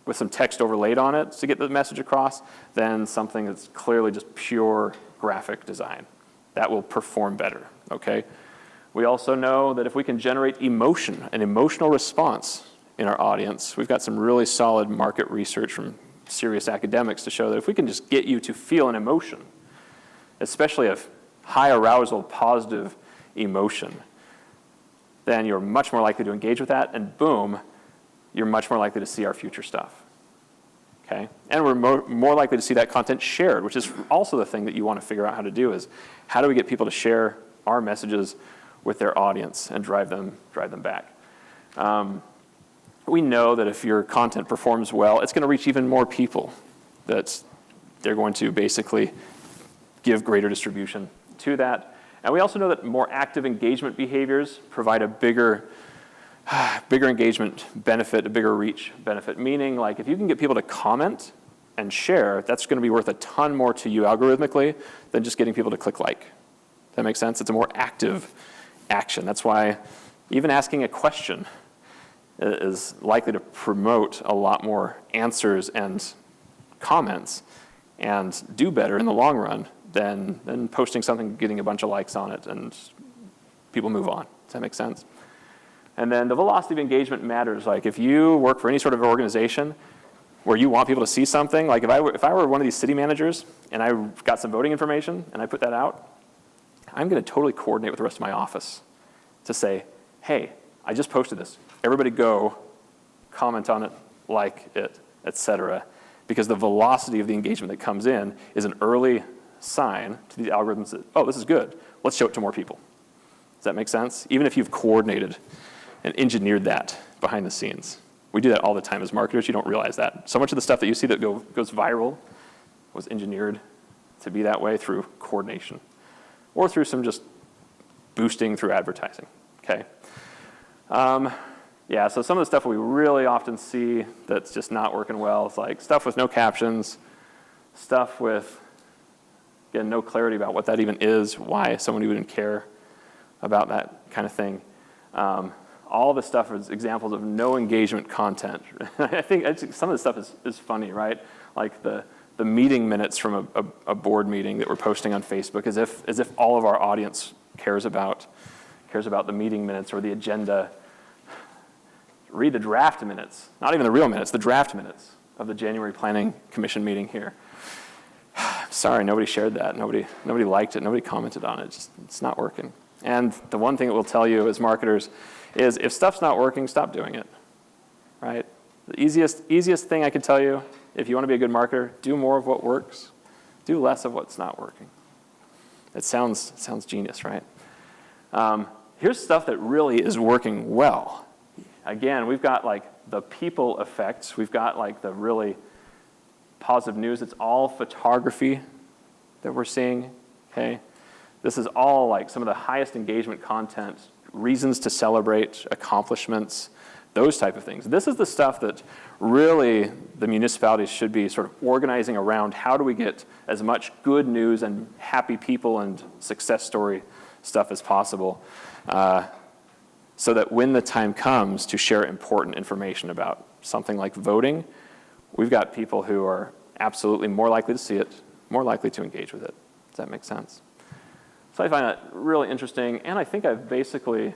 with some text overlaid on it to get the message across than something that's clearly just pure graphic design. That will perform better, okay? We also know that if we can generate emotion, an emotional response in our audience, we've got some really solid market research from serious academics to show that if we can just get you to feel an emotion, especially a high arousal, positive emotion, then you're much more likely to engage with that, and boom, you're much more likely to see our future stuff, okay? And we're more likely to see that content shared, which is also the thing that you want to figure out how to do is how do we get people to share our messages with their audience and drive them back. We know that if your content performs well, it's going to reach even more people, that they're going to basically give greater distribution to that. And we also know that more active engagement behaviors provide a bigger engagement benefit, a bigger reach benefit, meaning like if you can get people to comment and share, that's going to be worth a ton more to you algorithmically than just getting people to click like. Does that make sense? It's a more active action. That's why even asking a question is likely to promote a lot more answers and comments and do better in the long run than posting something, getting a bunch of likes on it, and people move on. Does that make sense? And then the velocity of engagement matters. Like if you work for any sort of organization where you want people to see something, like if I were one of these city managers and I got some voting information and I put that out, I'm going to totally coordinate with the rest of my office to say, hey, I just posted this. Everybody go, comment on it, like it, etc. Because the velocity of the engagement that comes in is an early sign to the algorithms that, oh, this is good. Let's show it to more people. Does that make sense? Even if you've coordinated and engineered that behind the scenes. We do that all the time as marketers. You don't realize that. So much of the stuff that you see that goes viral was engineered to be that way through coordination or through some just boosting through advertising, okay? Yeah, so some of the stuff we really often see that's just not working well is like stuff with no captions, stuff with, again, no clarity about what that even is, why someone even care about that kind of thing. All the stuff is examples of no engagement content. I think some of the stuff is funny, right? Like the meeting minutes from a board meeting that we're posting on Facebook as if all of our audience cares about the meeting minutes or the agenda. Read the draft minutes, not even the real minutes, the draft minutes of the January Planning Commission meeting here. Sorry, nobody shared that. Nobody liked it. Nobody commented on it. It's not working. And the one thing that we'll tell you as marketers is if stuff's not working, stop doing it, right? The easiest thing I can tell you, if you want to be a good marketer, do more of what works. Do less of what's not working. It sounds genius, right? Here's stuff that really is working well. Again, we've got like the people effects. We've got like the really positive news. It's all photography that we're seeing, okay? This is all like some of the highest engagement content, reasons to celebrate, accomplishments, those type of things. This is the stuff that really the municipalities should be sort of organizing around. How do we get as much good news and happy people and success story stuff as possible, so that when the time comes to share important information about something like voting, we've got people who are absolutely more likely to see it, more likely to engage with it. Does that make sense? So I find that really interesting, and I think I've basically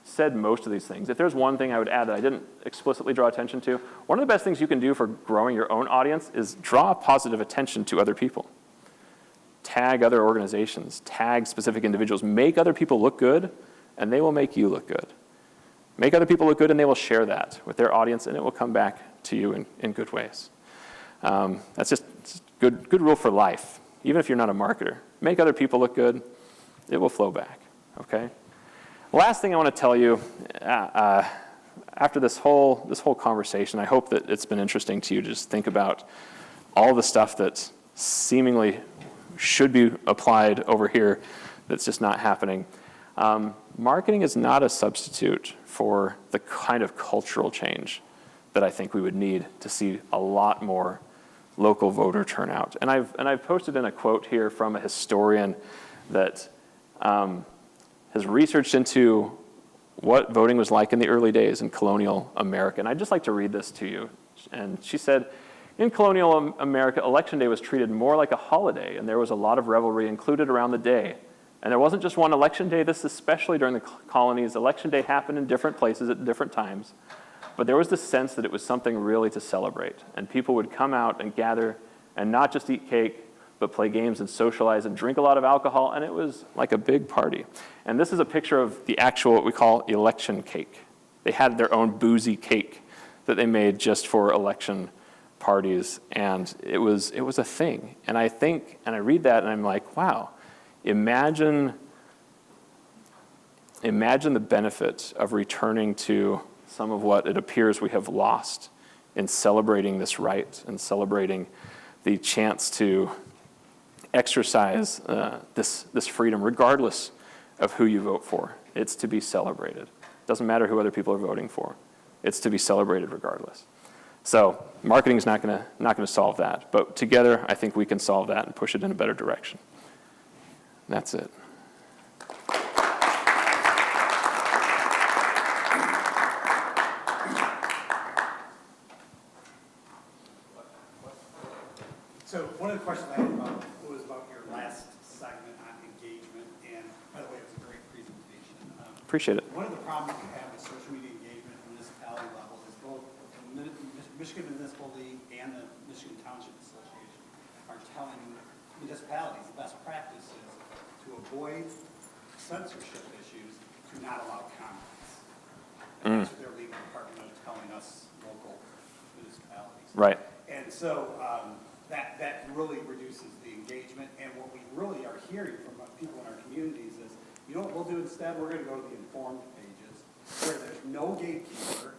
said most of these things. If there's one thing I would add that I didn't explicitly draw attention to, one of the best things you can do for growing your own audience is draw positive attention to other people. Tag other organizations, tag specific individuals, make other people look good, and they will make you look good. Make other people look good, and they will share that with their audience, and it will come back to you in good ways. That's just good rule for life, even if you're not a marketer. Make other people look good, it will flow back, okay? Last thing I want to tell you, after this whole conversation, I hope that it's been interesting to you to just think about all the stuff that seemingly should be applied over here that's just not happening. Marketing is not a substitute for the kind of cultural change that I think we would need to see a lot more local voter turnout. And I've posted in a quote here from a historian that has researched into what voting was like in the early days in colonial America. And I'd just like to read this to you. And she said, in colonial America, Election Day was treated more like a holiday, and there was a lot of revelry included around the day. And there wasn't just one Election Day. This, especially during the colonies, Election Day happened in different places at different times. But there was this sense that it was something really to celebrate. And people would come out and gather and not just eat cake, but play games and socialize and drink a lot of alcohol, and it was like a big party. And this is a picture of the actual, what we call election cake. They had their own boozy cake that they made just for election parties, and it was a thing. And I think, and I read that, and I'm like, wow, imagine the benefit of returning to some of what it appears we have lost in celebrating this right and celebrating the chance to exercise this freedom, regardless of who you vote for. It's to be celebrated. Doesn't matter who other people are voting for. It's to be celebrated regardless. So marketing is not going to solve that, but together I think we can solve that and push it in a better direction. And that's it. So one of the questions I had was about your last segment on engagement, and by the way, it was a great presentation. Appreciate it. One of the problems we have with social media engagement at the municipality level is both the Michigan Municipal League and the Michigan Township Association are telling municipalities the best practice is to avoid censorship issues, to not allow comments. And that's what their legal department is telling us local municipalities. Right. And so that really reduces the engagement. And what we really are hearing from people in our communities is, you know what we'll do instead? We're going to go to the informed pages where there's no gatekeeper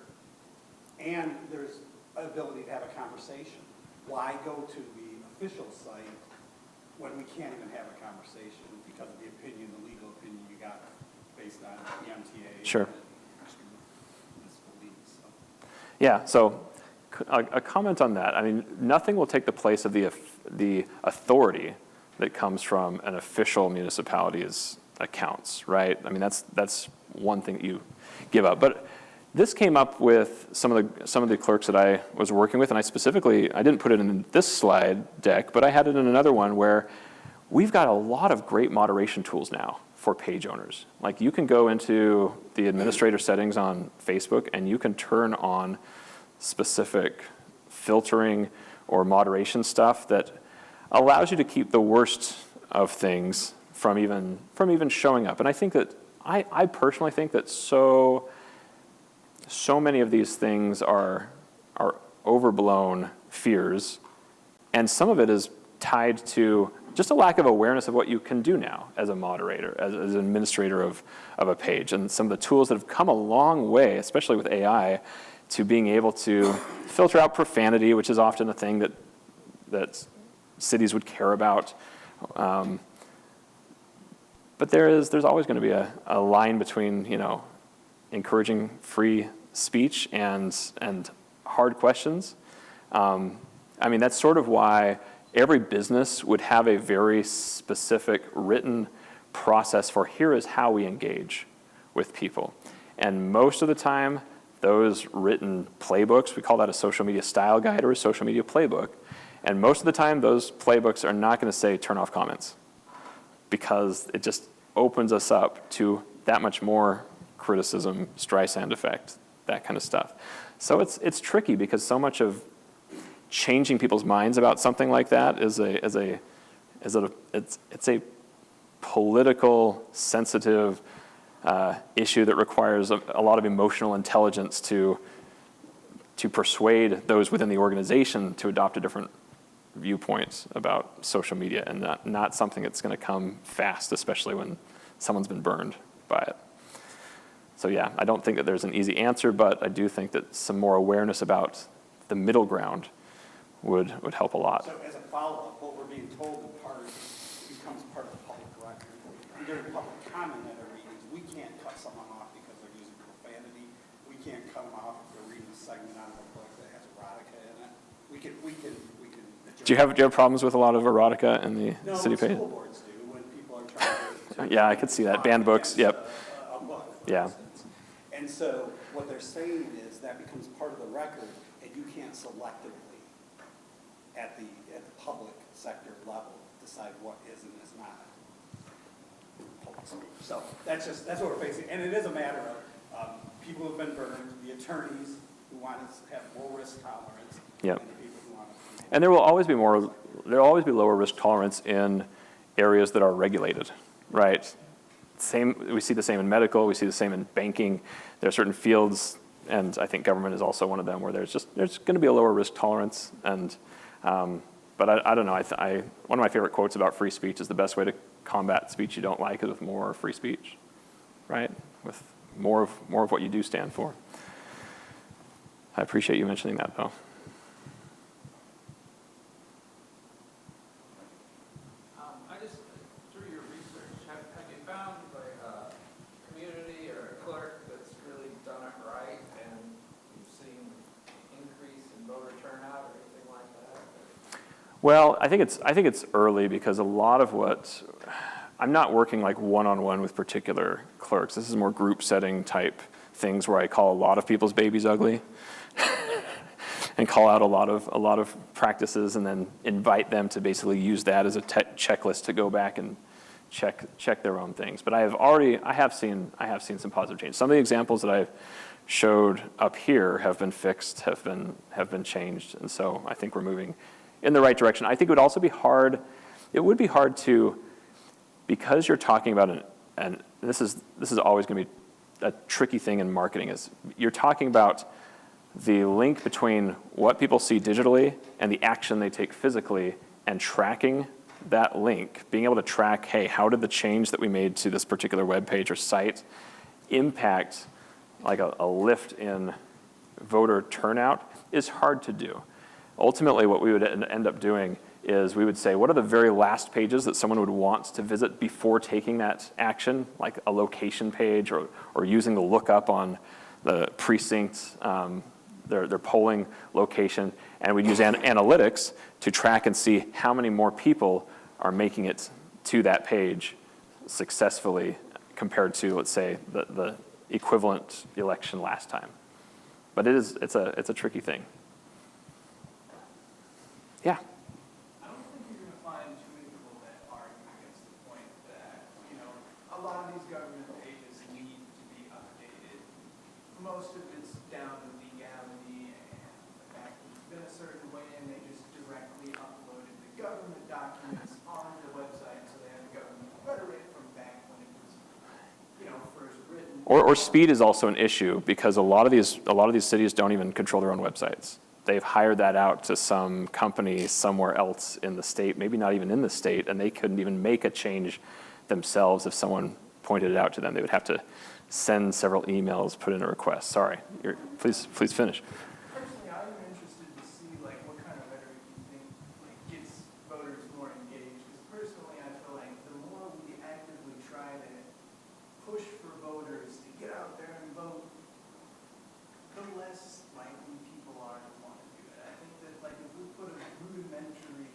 and there's ability to have a conversation. Why go to the official site when we can't even have a conversation because of the opinion, the legal opinion you got based on the MTA? Sure. And municipal leagues, so. Yeah, so a comment on that. I mean, nothing will take the place of the authority that comes from an official municipality's accounts, right? I mean, that's one thing that you give up. But this came up with some of the clerks that I was working with, and I didn't put it in this slide deck, but I had it in another one where we've got a lot of great moderation tools now for page owners. Like, you can go into the administrator settings on Facebook and you can turn on specific filtering or moderation stuff that allows you to keep the worst of things from even showing up. And I think that I personally think that so many of these things are overblown fears, and some of it is tied to just a lack of awareness of what you can do now as a moderator, as an administrator of a page, and some of the tools that have come a long way, especially with AI, to being able to filter out profanity, which is often a thing that cities would care about. But there's always going to be a line between, encouraging free speech and hard questions. That's sort of why every business would have a very specific written process for here is how we engage with people. And most of the time, those written playbooks, we call that a social media style guide or a social media playbook. And most of the time, those playbooks are not going to say turn off comments, because it just opens us up to that much more criticism, Streisand effect, that kind of stuff. So it's tricky, because so much of changing people's minds about something like that is a political, sensitive issue that requires a lot of emotional intelligence to persuade those within the organization to adopt a different viewpoint about social media, and not something that's going to come fast, especially when someone's been burned by it. So yeah, I don't think that there's an easy answer, but I do think that some more awareness about the middle ground would help a lot. So as a follow-up, what we're being told in part becomes part of the public record. During public comment at our meetings, we can't cut someone off because they're using profanity. We can't cut them off if they're reading a segment out of a book that has erotica in it. We can. Do you have problems with a lot of erotica in the city page? No, school boards do when people are trying to. Yeah, I could see that. Banned books, yep. A book, for Yeah. instance. And so what they're saying is that becomes part of the record, and you can't selectively at the public sector level decide what is and is not public speech. So that's what we're facing, and it is a matter of people who've been burned, the attorneys who want to have low risk tolerance, Yep. and the people who want to. And there will always be lower risk tolerance in areas that are regulated, right? We see the same in medical, we see the same in banking. There are certain fields, and I think government is also one of them, where there's going to be a lower risk tolerance. And but I don't know. One of my favorite quotes about free speech is the best way to combat speech you don't like is with more free speech, right? With more of what you do stand for. I appreciate you mentioning that, though. I just, through your research, have you found a community or a clerk that's really done it right, and you've seen increase in voter turnout or anything like that? Well, I think it's early, because a lot of I'm not working like one-on-one with particular clerks. This is more group setting type things where I call a lot of people's babies ugly and call out a lot of practices, and then invite them to basically use that as a checklist to go back and check their own things. But I have seen some positive change. Some of the examples that I've showed up here have been fixed, have been changed, and so I think we're moving in the right direction. I think it would be hard to, because you're talking about and this is always going to be a tricky thing in marketing, is you're talking about the link between what people see digitally and the action they take physically, and tracking that link, being able to track, hey, how did the change that we made to this particular web page or site impact like a lift in voter turnout, is hard to do. Ultimately, what we would end up doing is we would say, what are the very last pages that someone would want to visit before taking that action, like a location page or using the lookup on the precinct, their polling location, and we'd use analytics to track and see how many more people are making it to that page successfully compared to, let's say, the equivalent election last time. But it's a tricky thing. Yeah. I don't think you're going to find too many people that argue against the point that, a lot of these government pages need to be updated. Most of it's down to legality and the fact that it's been a certain way, and they just directly uploaded the government documents on the website, so they have government rhetoric from back when it was, first written. Or speed is also an issue, because a lot of these cities don't even control their own websites. they've hired that out to some company somewhere else in the state, maybe not even in the state, and they couldn't even make a change themselves if someone pointed it out to them. They would have to send several emails, put in a request. Sorry, please finish. Personally, I'm interested to see like what kind of rhetoric you think like gets voters more engaged. Because personally, I feel like the more we actively try to push for voters to get out there and vote, the less likely people are to want to do it. I think that like if we put a rudimentary,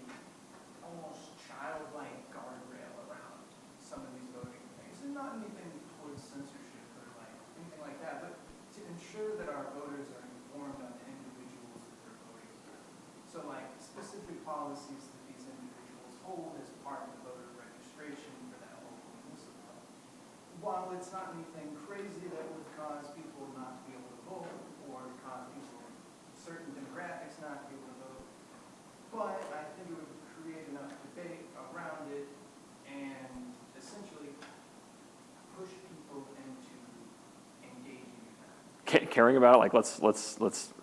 almost childlike guardrail around some of these voting things, and not anything towards censorship or like anything like that, but to ensure that our voters are informed on the individuals that they're voting for. So like specific policies that these individuals hold as part of the voter registration for that local municipality. While it's not anything crazy that would cause people not to be able to vote or cause people certain demographics not to be able to vote, but I think it would create enough debate around it and essentially push people into engaging in that. Caring about it, like let's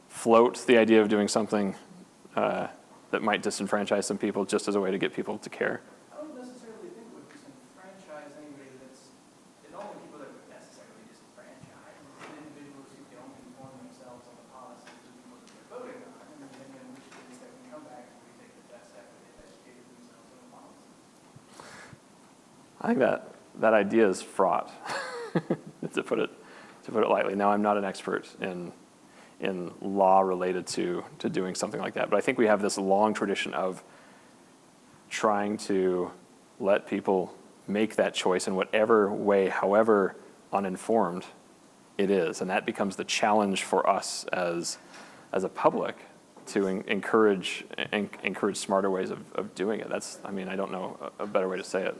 float the idea of doing something that might disenfranchise some people just as a way to get people to care. I don't necessarily think it would disenfranchise anybody the only people that would necessarily disenfranchise is individuals who can only inform themselves on the policies of the people that they're voting on, and then in which case they can come back and we take the best effort they've educated themselves on the policies. I think that idea is fraught, to put it lightly. Now, I'm not an expert in law related to doing something like that, but I think we have this long tradition of trying to let people make that choice in whatever way, however uninformed it is, and that becomes the challenge for us as a public to encourage smarter ways of doing it. I don't know a better way to say it.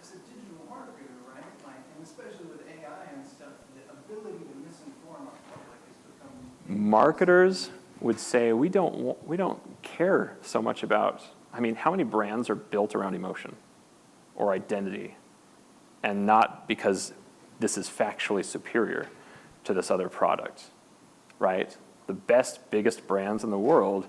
As a digital marketer, right? Like, and especially with AI and stuff, the ability to misinform our public has become. Marketers would say we don't care so much about. How many brands are built around emotion or identity, and not because this is factually superior to this other product, right? The best, biggest brands in the world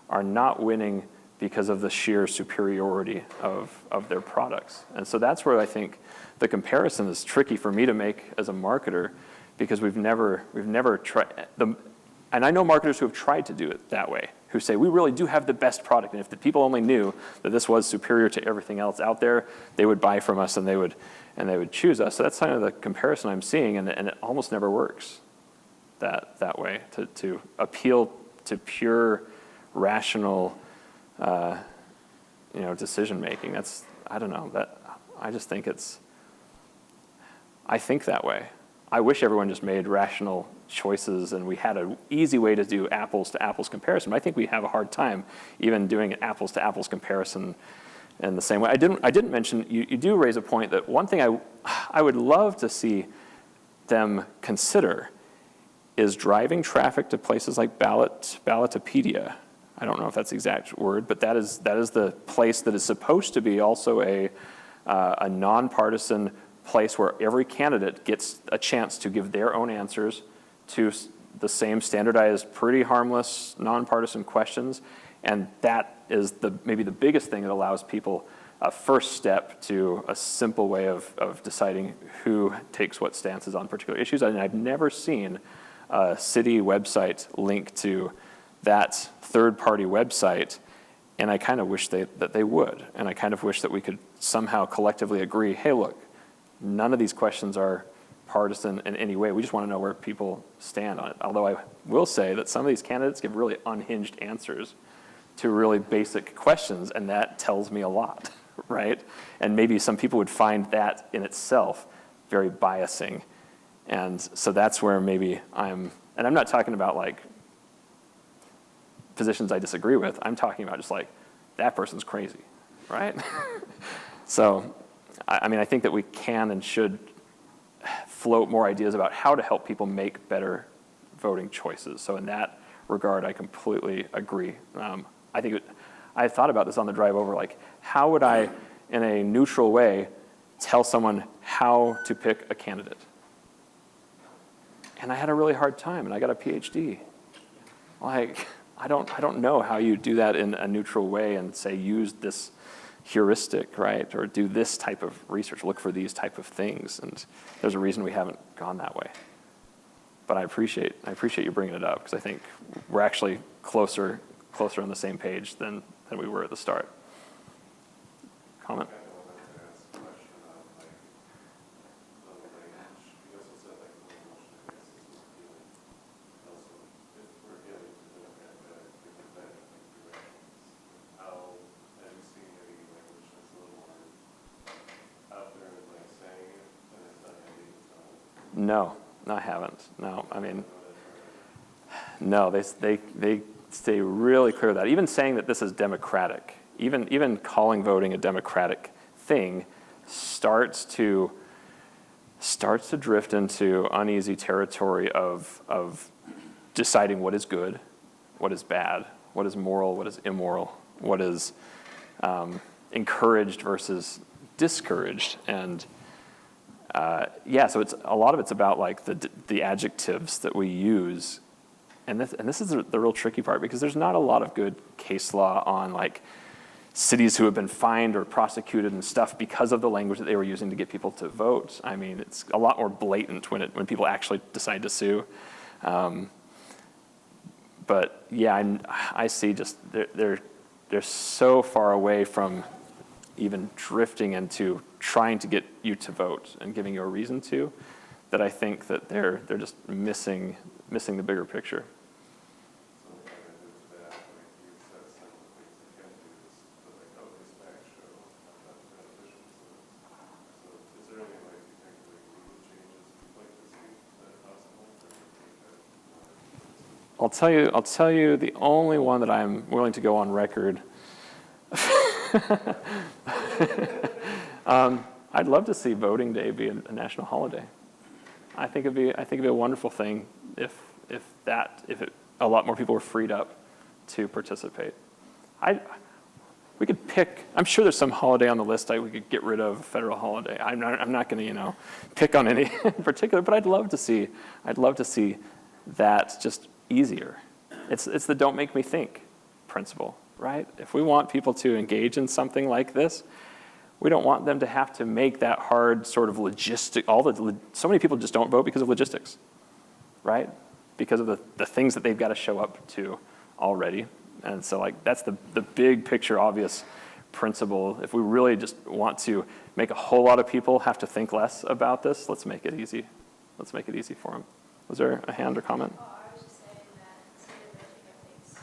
are not winning because of the sheer superiority of their products. And so that's where I think the comparison is tricky for me to make as a marketer, because we've never tried, and I know marketers who have tried to do it that way, who say we really do have the best product, and if the people only knew that this was superior to everything else out there, they would buy from us and they would choose us. So that's kind of the comparison I'm seeing, and it almost never works that way, to appeal to pure rational decision making. I think that way. I wish everyone just made rational choices and we had an easy way to do apples to apples comparison. But I think we have a hard time even doing an apples to apples comparison in the same way. I didn't mention, you do raise a point that one thing I would love to see them consider is driving traffic to places like Ballotopedia. I don't know if that's the exact word, but that is the place that is supposed to be also a nonpartisan place where every candidate gets a chance to give their own answers to the same standardized, pretty harmless, nonpartisan questions. And that is maybe the biggest thing that allows people a first step to a simple way of deciding who takes what stances on particular issues. And I've never seen a city website link to that third-party website, and I kind of wish that they would. And I kind of wish that we could somehow collectively agree, hey, look, none of these questions are partisan in any way. We just want to know where people stand on it. Although I will say that some of these candidates give really unhinged answers to really basic questions, and that tells me a lot, right? And maybe some people would find that in itself very biasing. And so that's where maybe and I'm not talking about like positions I disagree with. I'm talking about just like, that person's crazy, right? So, I think that we can and should float more ideas about how to help people make better voting choices. So in that regard, I completely agree. I thought about this on the drive over, like, how would I, in a neutral way, tell someone how to pick a candidate? And I had a really hard time, and I got a PhD. Like, I don't know how you do that in a neutral way and say use this heuristic, right? Or do this type of research, look for these type of things. And there's a reason we haven't gone that way. But I appreciate you bringing it up, because I think we're actually closer on the same page than we were at the start. Comment? No, I haven't. No, I mean, no, they stay really clear of that. Even saying that this is democratic, even calling voting a democratic thing, starts to drift into uneasy territory of deciding what is good, what is bad, what is moral, what is immoral, what is encouraged versus discouraged. And so a lot of it's about like the adjectives that we use, and this is the real tricky part, because there's not a lot of good case law on like cities who have been fined or prosecuted and stuff because of the language that they were using to get people to vote. I mean, it's a lot more blatant when people actually decide to sue. But yeah, I see just they're so far away from even drifting into trying to get you to vote and giving you a reason to, that I think that they're just missing the bigger picture. I'll tell you the only one that I'm willing to go on record. I'd love to see voting day be a national holiday. I think it'd be a wonderful thing if a lot more people were freed up to participate. We could pick. I'm sure there's some holiday on the list we could get rid of, a federal holiday. I'm not going to pick on any in particular, but I'd love to see that just easier. It's the don't make me think principle, right? If we want people to engage in something like this, we don't want them to have to make that hard sort of logistic. So many people just don't vote because of logistics, right? Because of the things that they've got to show up to already. And so like that's the big picture obvious principle. If we really just want to make a whole lot of people have to think less about this, let's make it easy. Let's make it easy for them. Was there a hand or comment? Oh, I was just saying that Civic thinks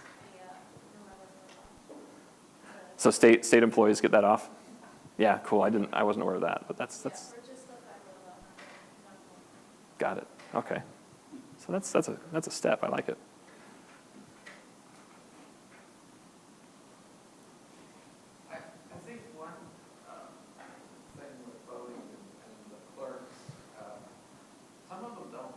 So state employees get that off? Yeah, cool. I wasn't aware of that, but that's we're just the federal level. got it. Okay. So that's a step. I like it. I think one thing with voting and the clerks, some of them don't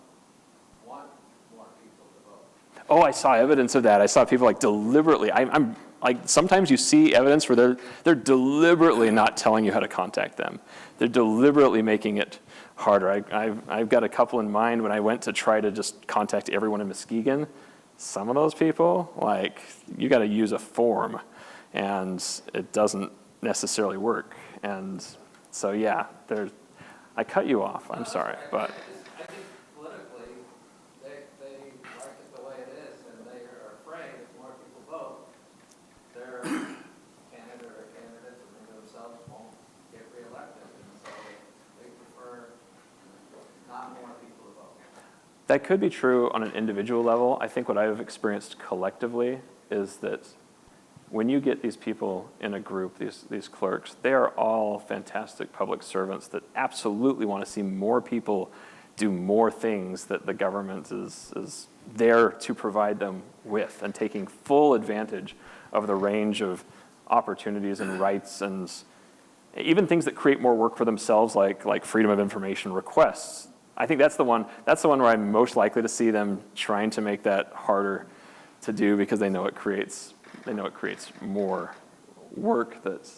want more people to vote. Oh, I saw evidence of that. I saw people like deliberately. I'm like, sometimes you see evidence where they're deliberately not telling you how to contact them. They're deliberately making it harder. I've got a couple in mind when I went to try to just contact everyone in Muskegon. Some of those people, like, you got to use a form, and it doesn't necessarily work. And so, yeah, I cut you off. I'm sorry, but. I think politically, they like it the way it is, and they are afraid if more people vote, their candidate or candidates or they themselves won't get reelected, and so they prefer not more people to vote. That could be true on an individual level. I think what I've experienced collectively is that when you get these people in a group, these clerks, they are all fantastic public servants that absolutely want to see more people do more things that the government is there to provide them with, and taking full advantage of the range of opportunities and rights, and even things that create more work for themselves, like freedom of information requests. I think that's the one where I'm most likely to see them trying to make that harder to do, because they know it creates more work that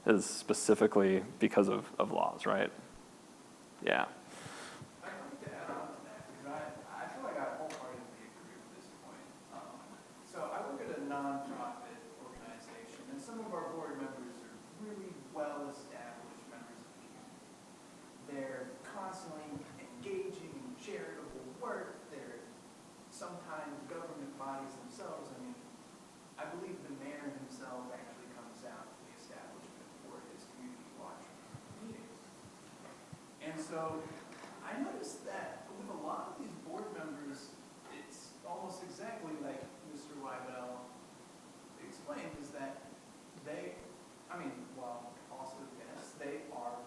is specifically because of laws, right? Yeah. I'd like to add on to that, because I feel like I wholeheartedly agree with this point. so I noticed that with a lot of these board members, it's almost exactly like Mr. Wybell explained, is that they, well, also yes, they are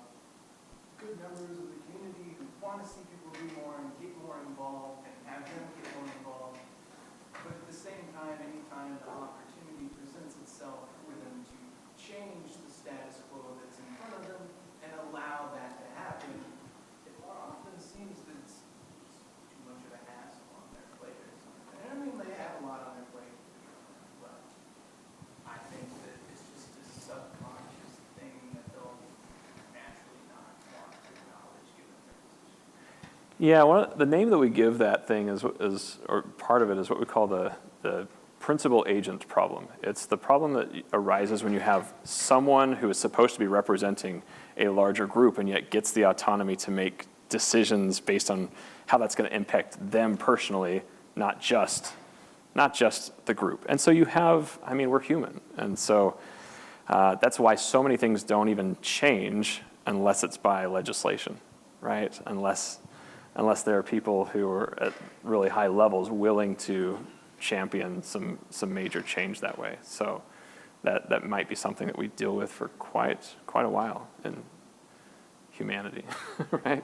good members of the community who want to see people do more and get more involved and have them get more involved. But at the same time, anytime the opportunity presents itself for them to change the status quo that's in front of them and allow that to happen, it more often seems that it's too much of a hassle on their plate or something. And I mean, they have a lot on their plate, but I think that it's just a subconscious thing that they'll naturally not want to acknowledge given their position. Yeah, the name that we give that thing is, or part of it is what we call the principal agent problem. It's the problem that arises when you have someone who is supposed to be representing a larger group and yet gets the autonomy to make decisions based on how that's going to impact them personally, not just the group. And so you have, we're human. And so that's why so many things don't even change unless it's by legislation, right? Unless there are people who are at really high levels willing to champion some major change that way. So that might be something that we deal with for quite a while in humanity, right?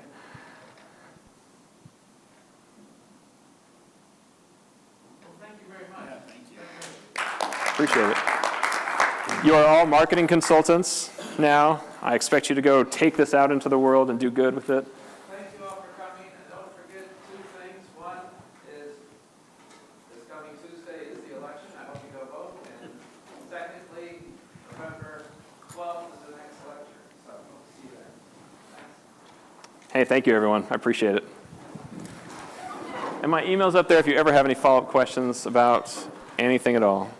Well, thank you very much. Yeah, thank you. Appreciate it. You are all marketing consultants now. I expect you to go take this out into the world and do good with it. Thank you all for coming, and don't forget 2 things. One is this coming Tuesday is the election. I hope you go vote. And secondly, November 12th is the next lecture. So we'll see you there. Thanks. Hey, thank you, everyone. I appreciate it. And my email's up there if you ever have any follow-up questions about anything at all.